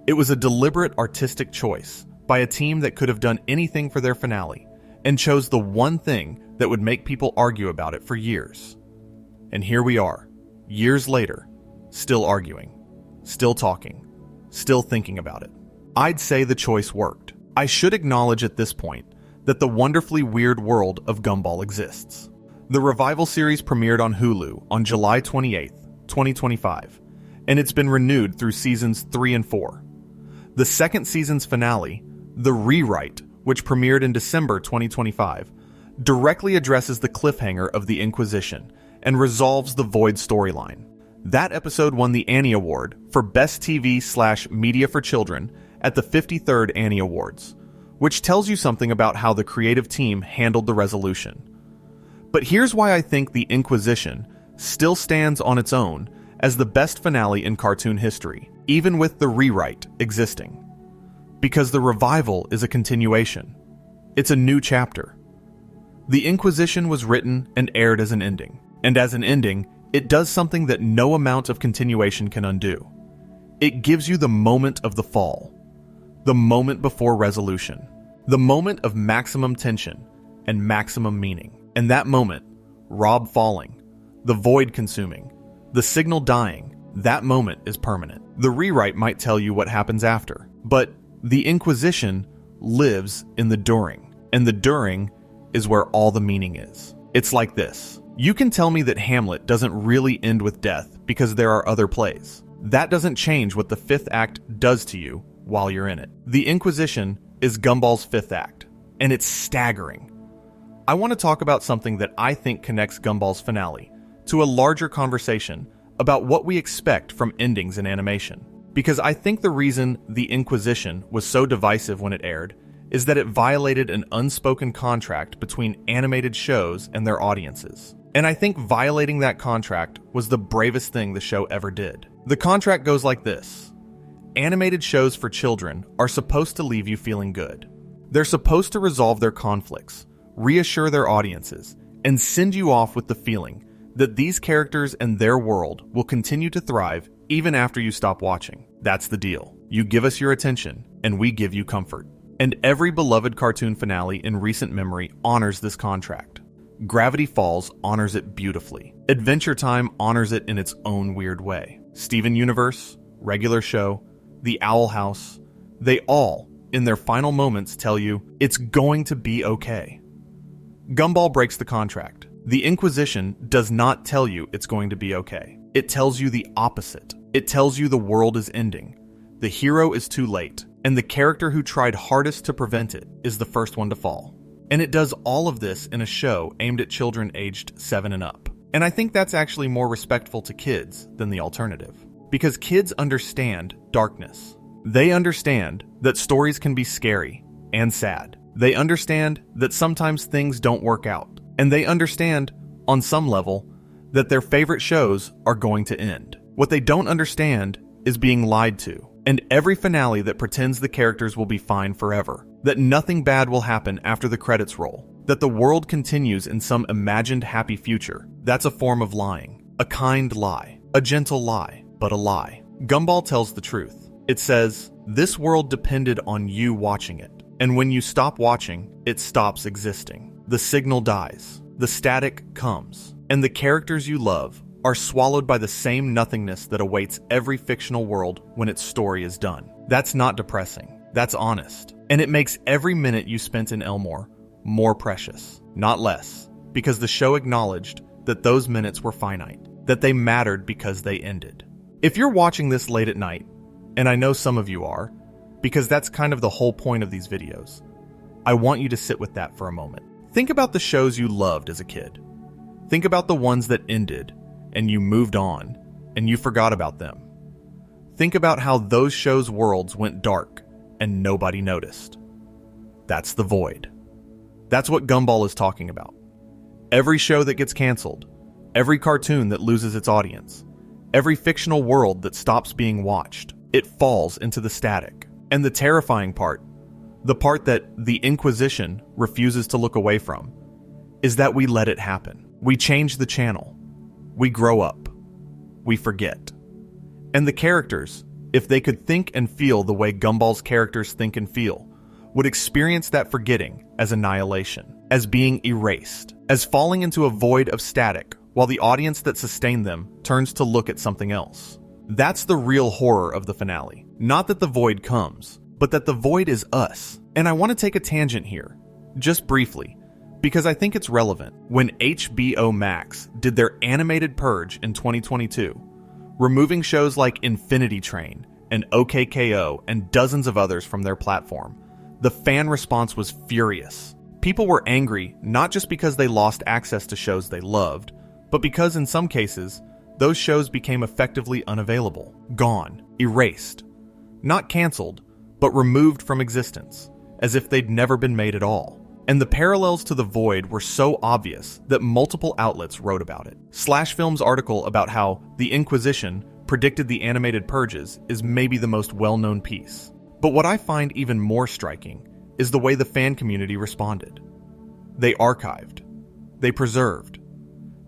It was a deliberate artistic choice by a team that could have done anything for their finale and chose the one thing that would make people argue about it for years. And here we are, years later, still arguing, still talking, still thinking about it. I'd say the choice worked. I should acknowledge at this point that the wonderfully weird world of Gumball exists. The revival series premiered on Hulu on July 28, 2025, and it's been renewed through seasons 3 and 4. The second season's finale, The Rewrite, which premiered in December 2025, directly addresses the cliffhanger of the Inquisition and resolves the Void storyline. That episode won the Annie Award for Best TV/Media for Children at the 53rd Annie Awards, which tells you something about how the creative team handled the resolution. But here's why I think the Inquisition still stands on its own as the best finale in cartoon history, even with The Rewrite existing. Because the revival is a continuation. It's a new chapter. The Inquisition was written and aired as an ending, and as an ending, it does something that no amount of continuation can undo. It gives you the moment of the fall, the moment before resolution, the moment of maximum tension and maximum meaning. And that moment, Rob falling, the void consuming, the signal dying, that moment is permanent. The Rewrite might tell you what happens after, but the Inquisition lives in the during, and the during is where all the meaning is. It's like this. You can tell me that Hamlet doesn't really end with death because there are other plays. That doesn't change what the fifth act does to you while you're in it. The Inquisition is Gumball's fifth act, and it's staggering. I want to talk about something that I think connects Gumball's finale to a larger conversation about what we expect from endings in animation. Because I think the reason The Inquisition was so divisive when it aired is that it violated an unspoken contract between animated shows and their audiences. And I think violating that contract was the bravest thing the show ever did. The contract goes like this. Animated shows for children are supposed to leave you feeling good. They're supposed to resolve their conflicts, reassure their audiences, and send you off with the feeling that these characters and their world will continue to thrive even after you stop watching. That's the deal. You give us your attention, and we give you comfort. And every beloved cartoon finale in recent memory honors this contract. Gravity Falls honors it beautifully. Adventure Time honors it in its own weird way. Steven Universe, Regular Show, The Owl House, they all, in their final moments, tell you it's going to be okay. Gumball breaks the contract. The Inquisition does not tell you it's going to be okay. It tells you the opposite. It tells you the world is ending. The hero is too late, and the character who tried hardest to prevent it is the first one to fall. And it does all of this in a show aimed at children aged 7 and up. And I think that's actually more respectful to kids than the alternative. Because kids understand darkness. They understand that stories can be scary and sad. They understand that sometimes things don't work out. And they understand, on some level, that their favorite shows are going to end. What they don't understand is being lied to. And every finale that pretends the characters will be fine forever, that nothing bad will happen after the credits roll, that the world continues in some imagined happy future, that's a form of lying. A kind lie. A gentle lie, but a lie. Gumball tells the truth. It says, this world depended on you watching it. And when you stop watching, it stops existing. The signal dies. The static comes. And the characters you love are swallowed by the same nothingness that awaits every fictional world when its story is done. That's not depressing. That's honest. And it makes every minute you spent in Elmore more precious, not less, because the show acknowledged that those minutes were finite, that they mattered because they ended. If you're watching this late at night, and I know some of you are, because that's kind of the whole point of these videos, I want you to sit with that for a moment. Think about the shows you loved as a kid. Think about the ones that ended, and you moved on, and you forgot about them. Think about how those shows' worlds went dark, and nobody noticed. That's the void. That's what Gumball is talking about. Every show that gets canceled, every cartoon that loses its audience, every fictional world that stops being watched, it falls into the static. And the terrifying part, the part that the Inquisition refuses to look away from, is that we let it happen. We change the channel. We grow up. We forget. And the characters, if they could think and feel the way Gumball's characters think and feel, would experience that forgetting as annihilation, as being erased, as falling into a void of static, while the audience that sustained them turns to look at something else. That's the real horror of the finale. Not that the void comes, but that the void is us. And I want to take a tangent here, just briefly, because I think it's relevant. When HBO Max did their animated purge in 2022, removing shows like Infinity Train and OKKO and dozens of others from their platform, the fan response was furious. People were angry not just because they lost access to shows they loved, but because in some cases, those shows became effectively unavailable, gone, erased. Not canceled, but removed from existence, as if they'd never been made at all. And the parallels to The Void were so obvious that multiple outlets wrote about it. Slash Film's article about how the Inquisition predicted the animated purges is maybe the most well-known piece. But what I find even more striking is the way the fan community responded. They archived. They preserved.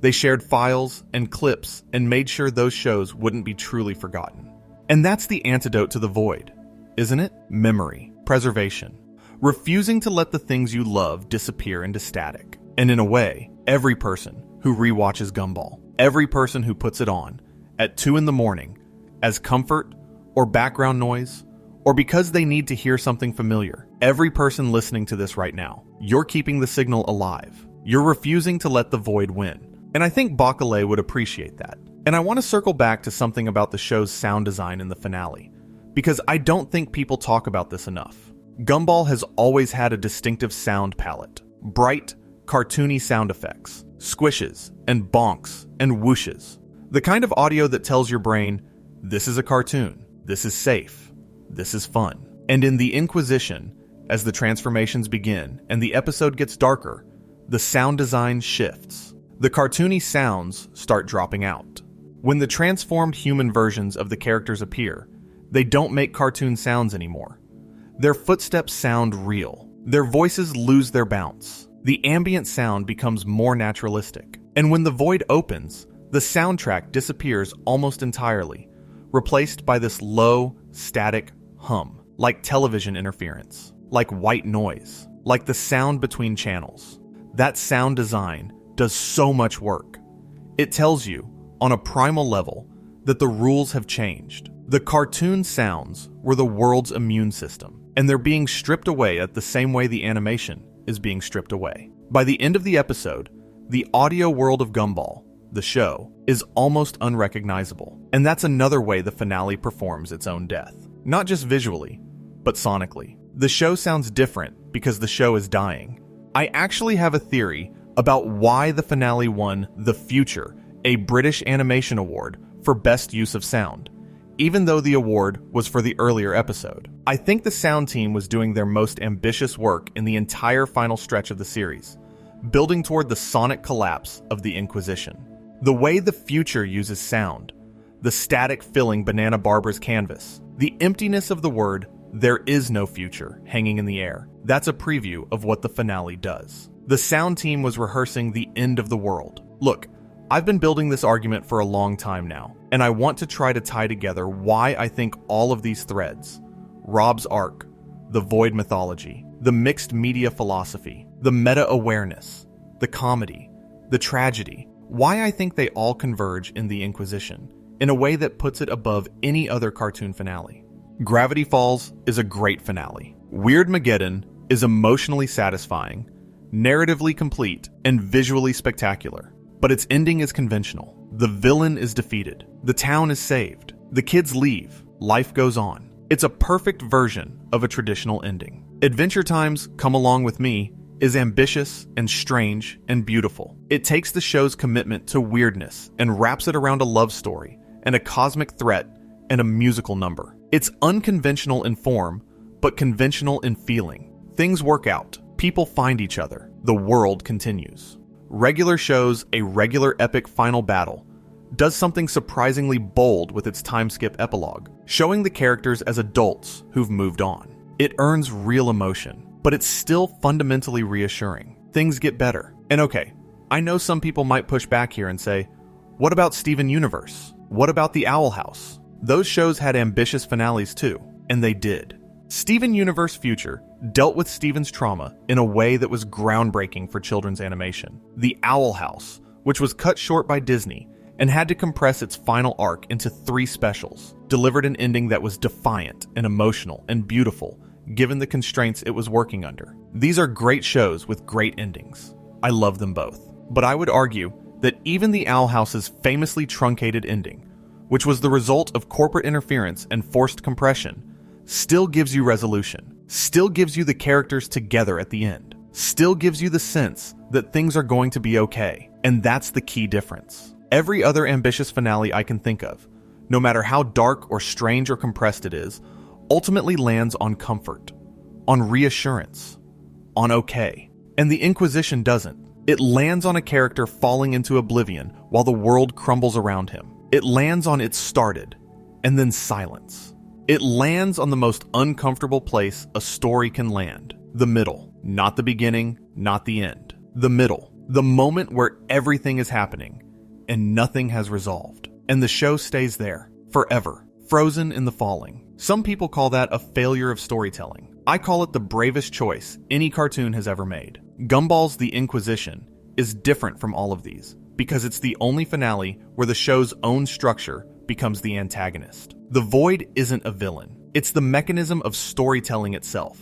They shared files and clips and made sure those shows wouldn't be truly forgotten. And that's the antidote to The Void, isn't it? Memory, preservation. Refusing to let the things you love disappear into static. And in a way, every person who rewatches Gumball, every person who puts it on at 2 a.m. as comfort or background noise, or because they need to hear something familiar, every person listening to this right now, you're keeping the signal alive. You're refusing to let the void win. And I think Backlash would appreciate that. And I want to circle back to something about the show's sound design in the finale, because I don't think people talk about this enough. Gumball has always had a distinctive sound palette. Bright, cartoony sound effects, squishes, and bonks, and whooshes. The kind of audio that tells your brain, this is a cartoon, this is safe, this is fun. And in the Inquisition, as the transformations begin and the episode gets darker, the sound design shifts. The cartoony sounds start dropping out. When the transformed human versions of the characters appear, they don't make cartoon sounds anymore. Their footsteps sound real. Their voices lose their bounce. The ambient sound becomes more naturalistic. And when the void opens, the soundtrack disappears almost entirely, replaced by this low, static hum, like television interference, like white noise, like the sound between channels. That sound design does so much work. It tells you, on a primal level, that the rules have changed. The cartoon sounds were the world's immune system, and they're being stripped away at the same way the animation is being stripped away. By the end of the episode, the audio world of Gumball, the show, is almost unrecognizable. And that's another way the finale performs its own death. Not just visually, but sonically. The show sounds different because the show is dying. I actually have a theory about why the finale won The Future, a British Animation Award for Best Use of Sound, even though the award was for the earlier episode. I think the sound team was doing their most ambitious work in the entire final stretch of the series, building toward the sonic collapse of the Inquisition. The way The Future uses sound, the static filling Banana Barbera's canvas, the emptiness of the word "there is no future" hanging in the air, that's a preview of what the finale does. The sound team was rehearsing the end of the world. Look, I've been building this argument for a long time now, and I want to try to tie together why I think all of these threads, Rob's arc, the void mythology, the mixed media philosophy, the meta-awareness, the comedy, the tragedy, why I think they all converge in the Inquisition in a way that puts it above any other cartoon finale. Gravity Falls is a great finale. Weirdmageddon is emotionally satisfying, narratively complete, and visually spectacular. But its ending is conventional. The villain is defeated. The town is saved. The kids leave. Life goes on. It's a perfect version of a traditional ending. Adventure Time's Come Along With Me is ambitious and strange and beautiful. It takes the show's commitment to weirdness and wraps it around a love story and a cosmic threat and a musical number. It's unconventional in form, but conventional in feeling. Things work out. People find each other. The world continues. Regular shows a regular epic final battle does something surprisingly bold with its time skip epilogue, showing the characters as adults who've moved on. It earns real emotion, but it's still fundamentally reassuring. Things get better. And okay, I know some people might push back here and say, what about Steven Universe? What about The Owl House? Those shows had ambitious finales too, and they did. Steven Universe Future dealt with Steven's trauma in a way that was groundbreaking for children's animation. The Owl House, which was cut short by Disney and had to compress its final arc into 3 specials, delivered an ending that was defiant and emotional and beautiful given the constraints it was working under. These are great shows with great endings. I love them both. But I would argue that even the Owl House's famously truncated ending, which was the result of corporate interference and forced compression, still gives you resolution, still gives you the characters together at the end, still gives you the sense that things are going to be okay, and that's the key difference. Every other ambitious finale I can think of, no matter how dark or strange or compressed it is, ultimately lands on comfort, on reassurance, on okay. And the Inquisition doesn't. It lands on a character falling into oblivion while the world crumbles around him. It lands on it started, and then silence. It lands on the most uncomfortable place a story can land. The middle. Not the beginning, not the end. The middle. The moment where everything is happening, and nothing has resolved. And the show stays there, forever, frozen in the falling. Some people call that a failure of storytelling. I call it the bravest choice any cartoon has ever made. Gumball's The Inquisition is different from all of these, because it's the only finale where the show's own structure becomes the antagonist. The Void isn't a villain. It's the mechanism of storytelling itself,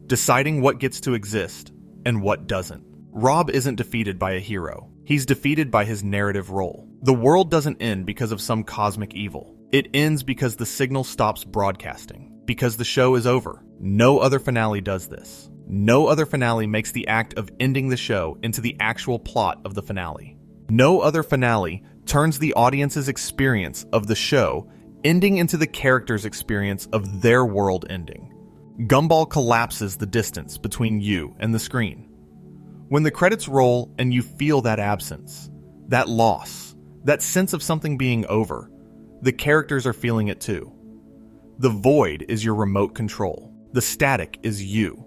deciding what gets to exist and what doesn't. Rob isn't defeated by a hero. He's defeated by his narrative role. The world doesn't end because of some cosmic evil. It ends because the signal stops broadcasting, because the show is over. No other finale does this. No other finale makes the act of ending the show into the actual plot of the finale. No other finale turns the audience's experience of the show ending into the character's experience of their world ending. Gumball collapses the distance between you and the screen. When the credits roll and you feel that absence, that loss, that sense of something being over, the characters are feeling it too. The void is your remote control. The static is you,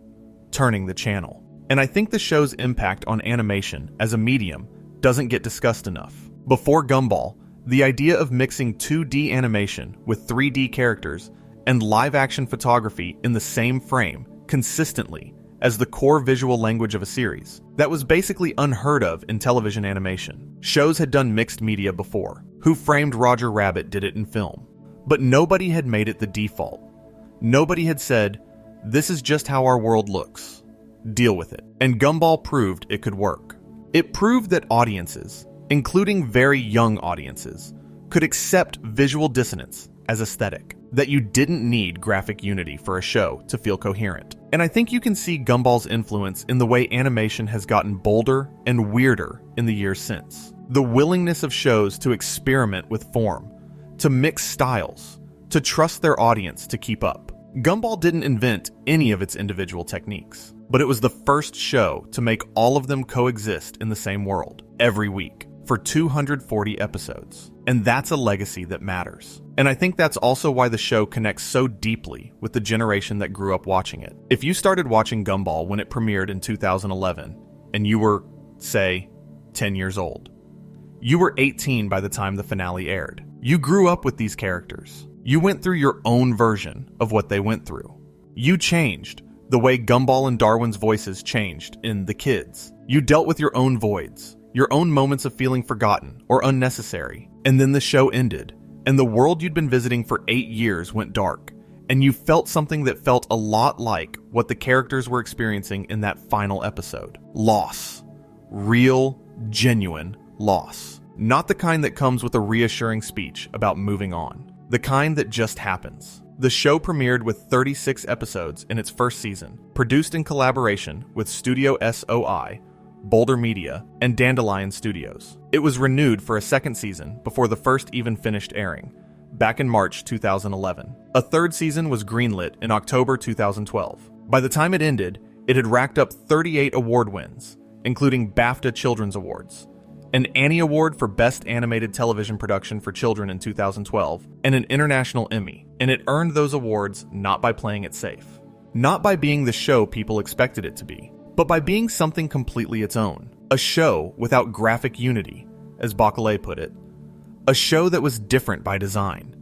turning the channel. And I think the show's impact on animation as a medium doesn't get discussed enough. Before Gumball, the idea of mixing 2D animation with 3D characters and live-action photography in the same frame consistently as the core visual language of a series, that was basically unheard of in television animation. Shows had done mixed media before. Who Framed Roger Rabbit did it in film. But nobody had made it the default. Nobody had said, this is just how our world looks. Deal with it. And Gumball proved it could work. It proved that audiences, including very young audiences, could accept visual dissonance as aesthetic. That you didn't need graphic unity for a show to feel coherent. And I think you can see Gumball's influence in the way animation has gotten bolder and weirder in the years since. The willingness of shows to experiment with form, to mix styles, to trust their audience to keep up. Gumball didn't invent any of its individual techniques, but it was the first show to make all of them coexist in the same world, every week, for 240 episodes. And that's a legacy that matters. And I think that's also why the show connects so deeply with the generation that grew up watching it. If you started watching Gumball when it premiered in 2011, and you were, say, 10 years old, you were 18 by the time the finale aired. You grew up with these characters. You went through your own version of what they went through. You changed the way Gumball and Darwin's voices changed in The Kids. You dealt with your own voids, your own moments of feeling forgotten or unnecessary. And then the show ended, and the world you'd been visiting for 8 years went dark, and you felt something that felt a lot like what the characters were experiencing in that final episode. Loss. Real, genuine loss. Not the kind that comes with a reassuring speech about moving on. The kind that just happens. The show premiered with 36 episodes in its first season, produced in collaboration with Studio SOI, Boulder Media, and Dandelion Studios. It was renewed for a second season before the first even finished airing, back in March 2011. A third season was greenlit in October 2012. By the time it ended, it had racked up 38 award wins, including BAFTA Children's Awards, an Annie Award for Best Animated Television Production for Children in 2012, and an International Emmy, and it earned those awards not by playing it safe. Not by being the show people expected it to be, but by being something completely its own. A show without graphic unity, as Backlash put it. A show that was different by design.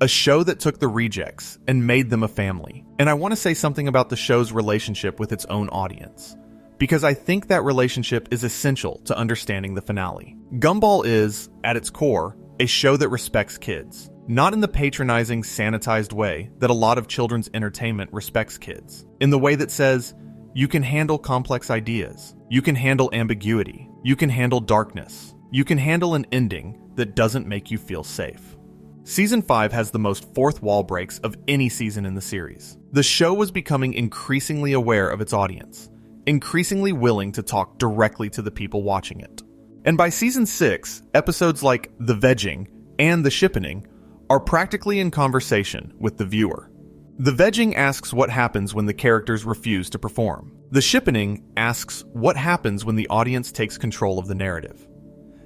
A show that took the rejects and made them a family. And I want to say something about the show's relationship with its own audience, because I think that relationship is essential to understanding the finale. Gumball is, at its core, a show that respects kids. Not in the patronizing, sanitized way that a lot of children's entertainment respects kids. In the way that says, you can handle complex ideas. You can handle ambiguity. You can handle darkness. You can handle an ending that doesn't make you feel safe. Season 5 has the most fourth wall breaks of any season in the series. The show was becoming increasingly aware of its audience, increasingly willing to talk directly to the people watching it. And by season 6, episodes like The Vegging and The Shippening are practically in conversation with the viewer. The Vegging asks what happens when the characters refuse to perform. The Shippening asks what happens when the audience takes control of the narrative.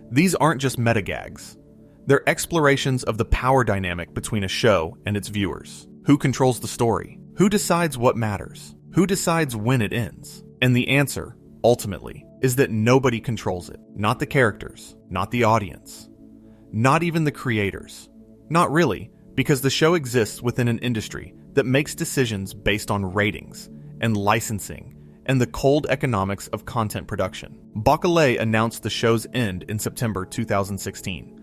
These aren't just metagags. They're explorations of the power dynamic between a show and its viewers. Who controls the story? Who decides what matters? Who decides when it ends? And the answer, ultimately, is that nobody controls it. Not the characters, not the audience, not even the creators. Not really, because the show exists within an industry that makes decisions based on ratings and licensing and the cold economics of content production. Backlash announced the show's end in September 2016.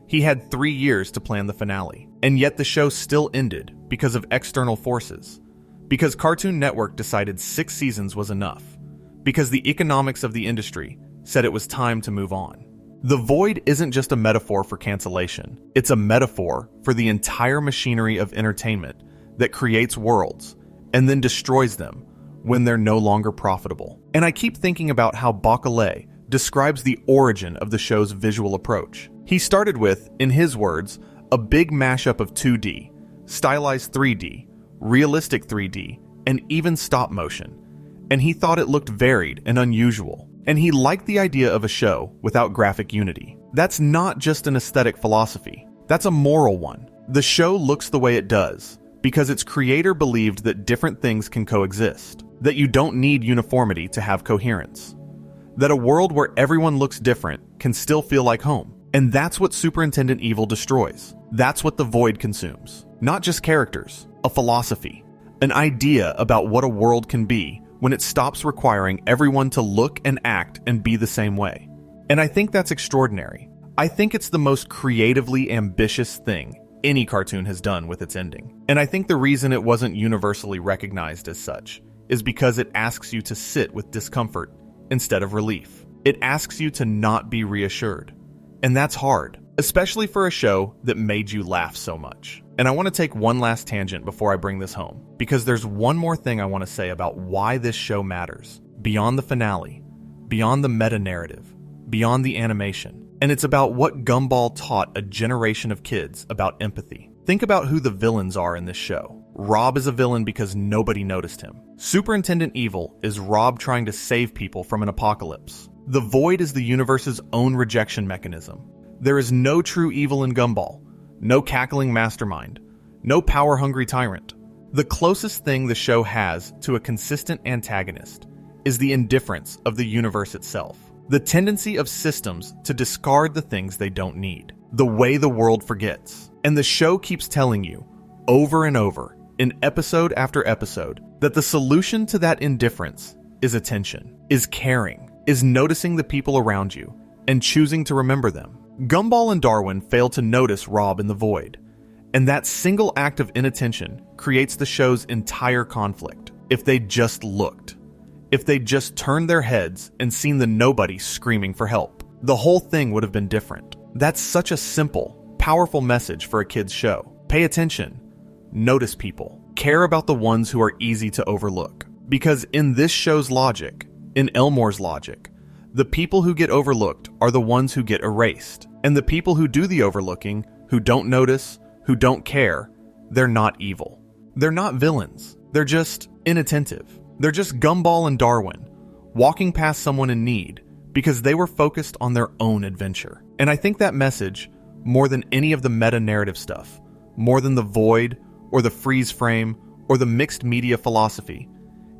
He had 3 years to plan the finale, and yet the show still ended because of external forces, because Cartoon Network decided 6 seasons was enough, because the economics of the industry said it was time to move on. The void isn't just a metaphor for cancellation, it's a metaphor for the entire machinery of entertainment that creates worlds and then destroys them when they're no longer profitable. And I keep thinking about how Backlash describes the origin of the show's visual approach. He started with, in his words, a big mashup of 2D, stylized 3D, realistic 3D, and even stop motion. And he thought it looked varied and unusual. And he liked the idea of a show without graphic unity. That's not just an aesthetic philosophy. That's a moral one. The show looks the way it does because its creator believed that different things can coexist, that you don't need uniformity to have coherence, that a world where everyone looks different can still feel like home. And that's what Superintendent Evil destroys. That's what the void consumes. Not just characters, a philosophy, an idea about what a world can be when it stops requiring everyone to look and act and be the same way. And I think that's extraordinary. I think it's the most creatively ambitious thing any cartoon has done with its ending. And I think the reason it wasn't universally recognized as such is because it asks you to sit with discomfort instead of relief. It asks you to not be reassured. And that's hard, especially for a show that made you laugh so much. And I want to take one last tangent before I bring this home, because there's one more thing I want to say about why this show matters, beyond the finale, beyond the meta-narrative, beyond the animation. And it's about what Gumball taught a generation of kids about empathy. Think about who the villains are in this show. Rob is a villain because nobody noticed him. Superintendent Evil is Rob trying to save people from an apocalypse. The void is the universe's own rejection mechanism. There is no true evil in Gumball. No cackling mastermind. No power-hungry tyrant. The closest thing the show has to a consistent antagonist is the indifference of the universe itself. The tendency of systems to discard the things they don't need. The way the world forgets. And the show keeps telling you, over and over, in episode after episode, that the solution to that indifference is attention, is caring, is noticing the people around you, and choosing to remember them. Gumball and Darwin fail to notice Rob in the void, and that single act of inattention creates the show's entire conflict. If they just looked, if they just turned their heads and seen the nobody screaming for help, the whole thing would have been different. That's such a simple, powerful message for a kid's show. Pay attention, notice people, care about the ones who are easy to overlook. Because in this show's logic, in Elmore's logic, the people who get overlooked are the ones who get erased. And the people who do the overlooking, who don't notice, who don't care, they're not evil. They're not villains. They're just inattentive. They're just Gumball and Darwin, walking past someone in need because they were focused on their own adventure. And I think that message, more than any of the meta-narrative stuff, more than the void, or the freeze frame, or the mixed media philosophy,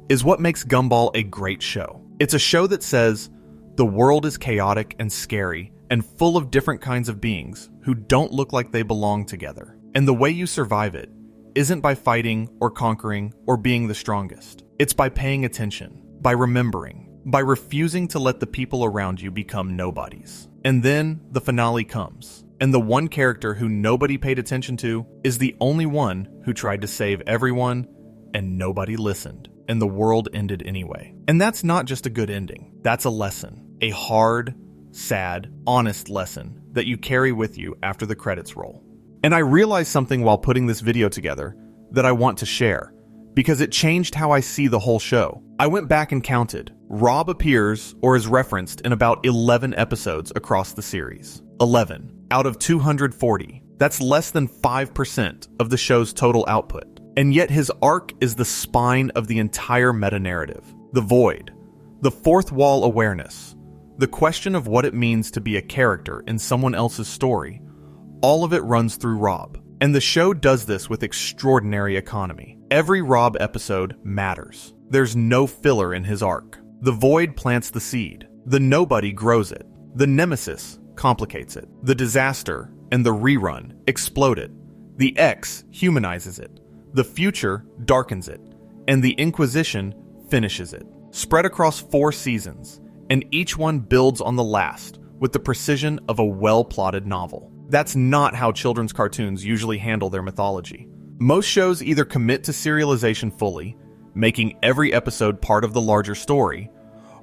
is what makes Gumball a great show. It's a show that says, the world is chaotic and scary and full of different kinds of beings who don't look like they belong together. And the way you survive it isn't by fighting or conquering or being the strongest. It's by paying attention, by remembering, by refusing to let the people around you become nobodies. And then the finale comes. and the one character who nobody paid attention to is the only one who tried to save everyone, and nobody listened, and the world ended anyway. And that's not just a good ending. That's a lesson. A hard, sad, honest lesson that you carry with you after the credits roll. And I realized something while putting this video together that I want to share, because it changed how I see the whole show. I went back and counted. Rob appears or is referenced in about 11 episodes across the series. 11 out of 240. That's less than 5% of the show's total output. And yet his arc is the spine of the entire meta-narrative. The void, the fourth wall awareness, the question of what it means to be a character in someone else's story, all of it runs through Rob. And the show does this with extraordinary economy. Every Rob episode matters. There's no filler in his arc. The void plants the seed. The nobody grows it. The nemesis complicates it. The disaster and the rerun explode it. The X humanizes it. The future darkens it. And the Inquisition finishes it. Spread across 4 seasons, and each one builds on the last with the precision of a well-plotted novel. That's not how children's cartoons usually handle their mythology. Most shows either commit to serialization fully, making every episode part of the larger story,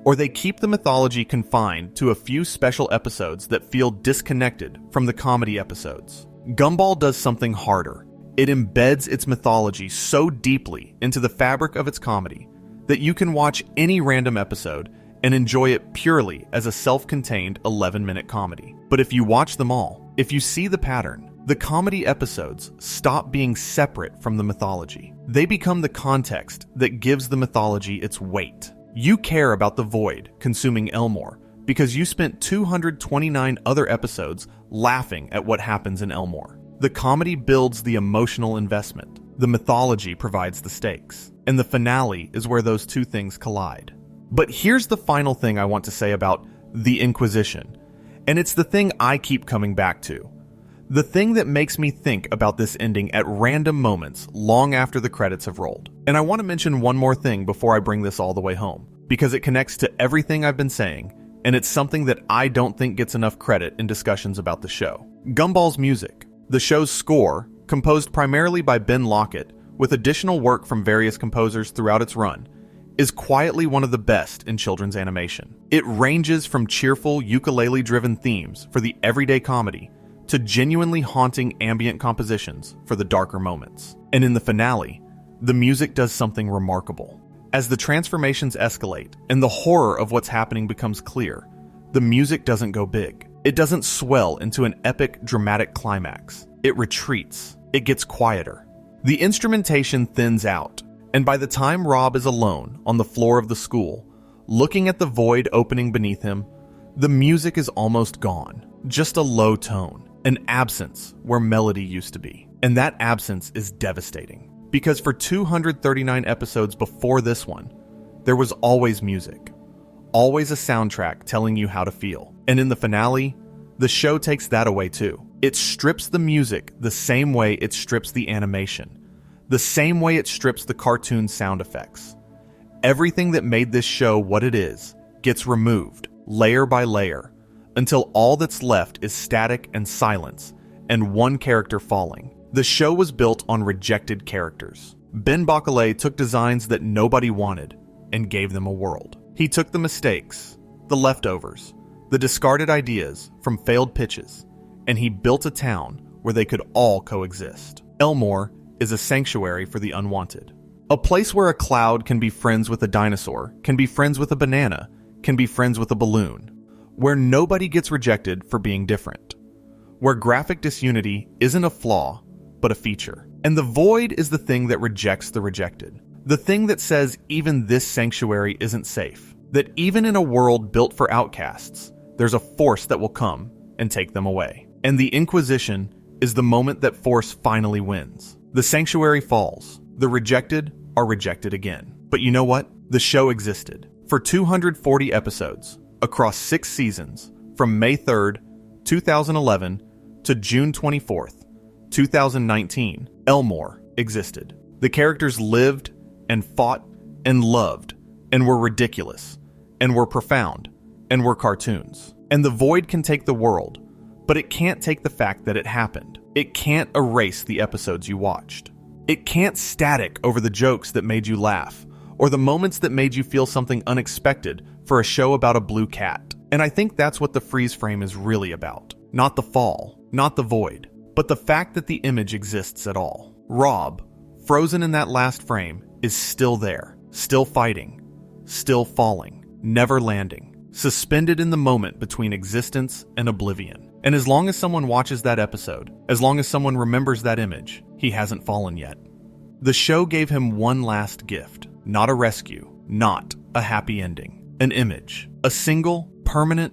or they keep the mythology confined to a few special episodes that feel disconnected from the comedy episodes. Gumball does something harder. It embeds its mythology so deeply into the fabric of its comedy that you can watch any random episode and enjoy it purely as a self-contained 11-minute comedy. But if you watch them all, if you see the pattern, the comedy episodes stop being separate from the mythology. They become the context that gives the mythology its weight. You care about the void consuming Elmore because you spent 229 other episodes laughing at what happens in Elmore. The comedy builds the emotional investment. The mythology provides the stakes. And the finale is where those two things collide. But here's the final thing I want to say about the Inquisition, and it's the thing I keep coming back to. The thing that makes me think about this ending at random moments long after the credits have rolled. And I want to mention one more thing before I bring this all the way home, because it connects to everything I've been saying, and it's something that I don't think gets enough credit in discussions about the show. Gumball's music. The show's score, composed primarily by Ben Lockett, with additional work from various composers throughout its run, is quietly one of the best in children's animation. It ranges from cheerful ukulele-driven themes for the everyday comedy to genuinely haunting ambient compositions for the darker moments. And in the finale, the music does something remarkable. As the transformations escalate and the horror of what's happening becomes clear, the music doesn't go big. It doesn't swell into an epic, dramatic climax. It retreats. It gets quieter. The instrumentation thins out, and by the time Rob is alone on the floor of the school, looking at the void opening beneath him, the music is almost gone. Just a low tone, an absence where melody used to be. And that absence is devastating, because for 239 episodes before this one, there was always music, always a soundtrack telling you how to feel. And in the finale, the show takes that away too. It strips the music the same way it strips the animation, the same way it strips the cartoon sound effects. Everything that made this show what it is gets removed, layer by layer, until all that's left is static and silence, and one character falling. The show was built on rejected characters. Ben Backlash took designs that nobody wanted and gave them a world. He took the mistakes, the leftovers, the discarded ideas from failed pitches, and he built a town where they could all coexist. Elmore is a sanctuary for the unwanted. A place where a cloud can be friends with a dinosaur, can be friends with a banana, can be friends with a balloon. Where nobody gets rejected for being different. Where graphic disunity isn't a flaw, but a feature. And the void is the thing that rejects the rejected. The thing that says even this sanctuary isn't safe. That even in a world built for outcasts, there's a force that will come and take them away. And the Inquisition is the moment that force finally wins. The sanctuary falls. The rejected are rejected again. But you know what? The show existed. For 240 episodes, across 6 seasons, from May 3rd, 2011 to June 24th, 2019, Elmore existed. The characters lived and fought and loved and were ridiculous and were profound and were cartoons. And the void can take the world, But it can't take the fact that it happened. It can't erase the episodes you watched. It can't static over the jokes that made you laugh, or the moments that made you feel something unexpected for a show about a blue cat. And I think that's what the freeze frame is really about. Not the fall, not the void, but the fact that the image exists at all. Rob, frozen in that last frame, is still there, still fighting, still falling, never landing, suspended in the moment between existence and oblivion. And as long as someone watches that episode, as long as someone remembers that image, he hasn't fallen yet. The show gave him one last gift, not a rescue, not a happy ending. An image, a single, permanent,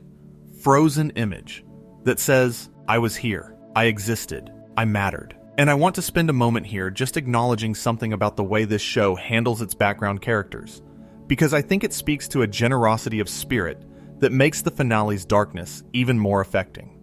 frozen image that says, I was here, I existed, I mattered. And I want to spend a moment here just acknowledging something about the way this show handles its background characters, because I think it speaks to a generosity of spirit that makes the finale's darkness even more affecting.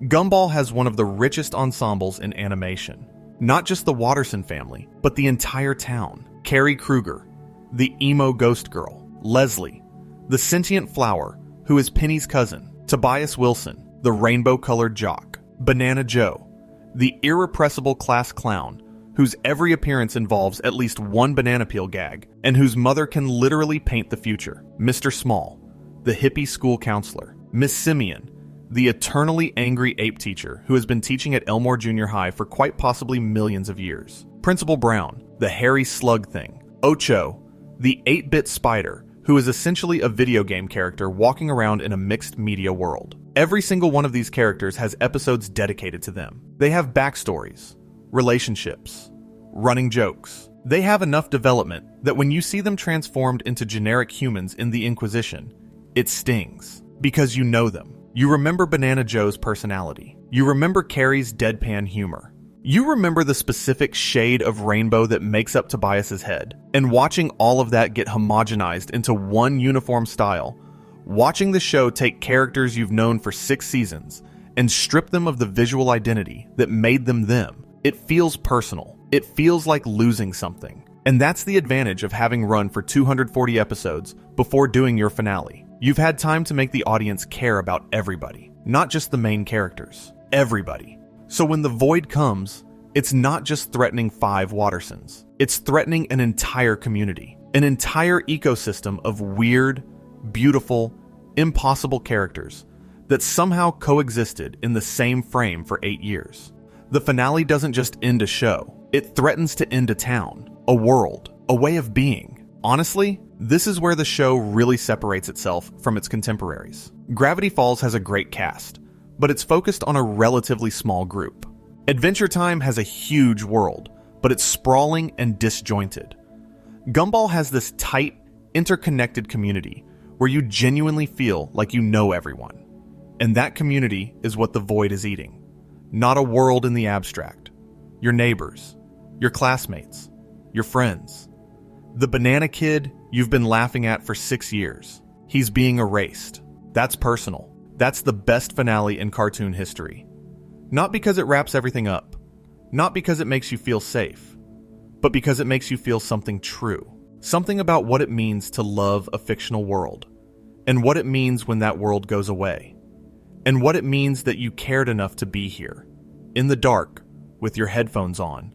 Gumball has one of the richest ensembles in animation. Not just the Watterson family, but the entire town. Carrie Kruger, the emo ghost girl, Leslie, the sentient flower, who is Penny's cousin, Tobias Wilson, the rainbow-colored jock, Banana Joe, the irrepressible class clown, whose every appearance involves at least one banana peel gag, and whose mother can literally paint the future, Mr. Small, the hippie school counselor, Miss Simeon, the eternally angry ape teacher who has been teaching at Elmore Junior High for quite possibly millions of years, Principal Brown, the hairy slug thing, Ocho, the 8-bit spider, who is essentially a video game character walking around in a mixed media world. Every single one of these characters has episodes dedicated to them. They have backstories, relationships, running jokes. They have enough development that when you see them transformed into generic humans in the Inquisition, it stings, because you know them. You remember Banana Joe's personality. You remember Carrie's deadpan humor. You remember the specific shade of rainbow that makes up Tobias's head. And watching all of that get homogenized into one uniform style, watching the show take characters you've known for 6 seasons and strip them of the visual identity that made them them, it feels personal. It feels like losing something. And that's the advantage of having run for 240 episodes before doing your finale. You've had time to make the audience care about everybody, not just the main characters. Everybody. So when the void comes, it's not just threatening 5 Wattersons. It's threatening an entire community, an entire ecosystem of weird, beautiful, impossible characters that somehow coexisted in the same frame for 8 years. The finale doesn't just end a show. It threatens to end a town, a world, a way of being. Honestly, this is where the show really separates itself from its contemporaries. Gravity Falls has a great cast, but it's focused on a relatively small group. Adventure Time has a huge world, but it's sprawling and disjointed. Gumball has this tight, interconnected community where you genuinely feel like you know everyone. And that community is what the void is eating. Not a world in the abstract. Your neighbors, your classmates, your friends. The banana kid you've been laughing at for 6 years. He's being erased. That's personal. That's the best finale in cartoon history. Not because it wraps everything up. Not because it makes you feel safe. But because it makes you feel something true. Something about what it means to love a fictional world. And what it means when that world goes away. And what it means that you cared enough to be here. In the dark, with your headphones on.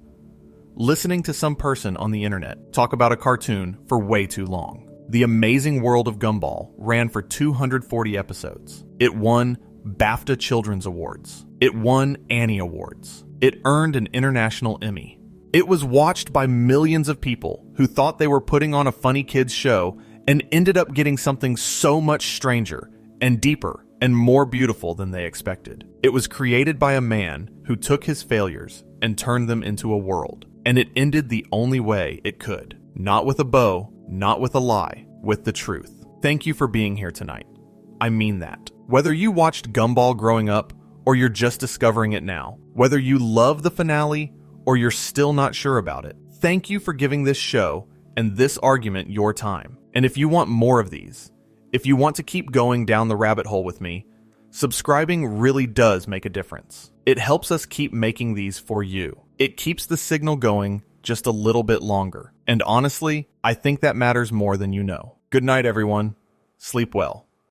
Listening to some person on the internet talk about a cartoon for way too long. The Amazing World of Gumball ran for 240 episodes. It won BAFTA Children's Awards. It won Annie Awards. It earned an international Emmy. It was watched by millions of people who thought they were putting on a funny kids show and ended up getting something so much stranger and deeper and more beautiful than they expected. It was created by a man who took his failures and turned them into a world. And it ended the only way it could. Not with a bow, not with a lie, with the truth. Thank you for being here tonight. I mean that. Whether you watched Gumball growing up, or you're just discovering it now, whether you love the finale, or you're still not sure about it, thank you for giving this show and this argument your time. And if you want more of these, if you want to keep going down the rabbit hole with me, subscribing really does make a difference. It helps us keep making these for you. It keeps the signal going just a little bit longer. And honestly, I think that matters more than you know. Good night, everyone. Sleep well.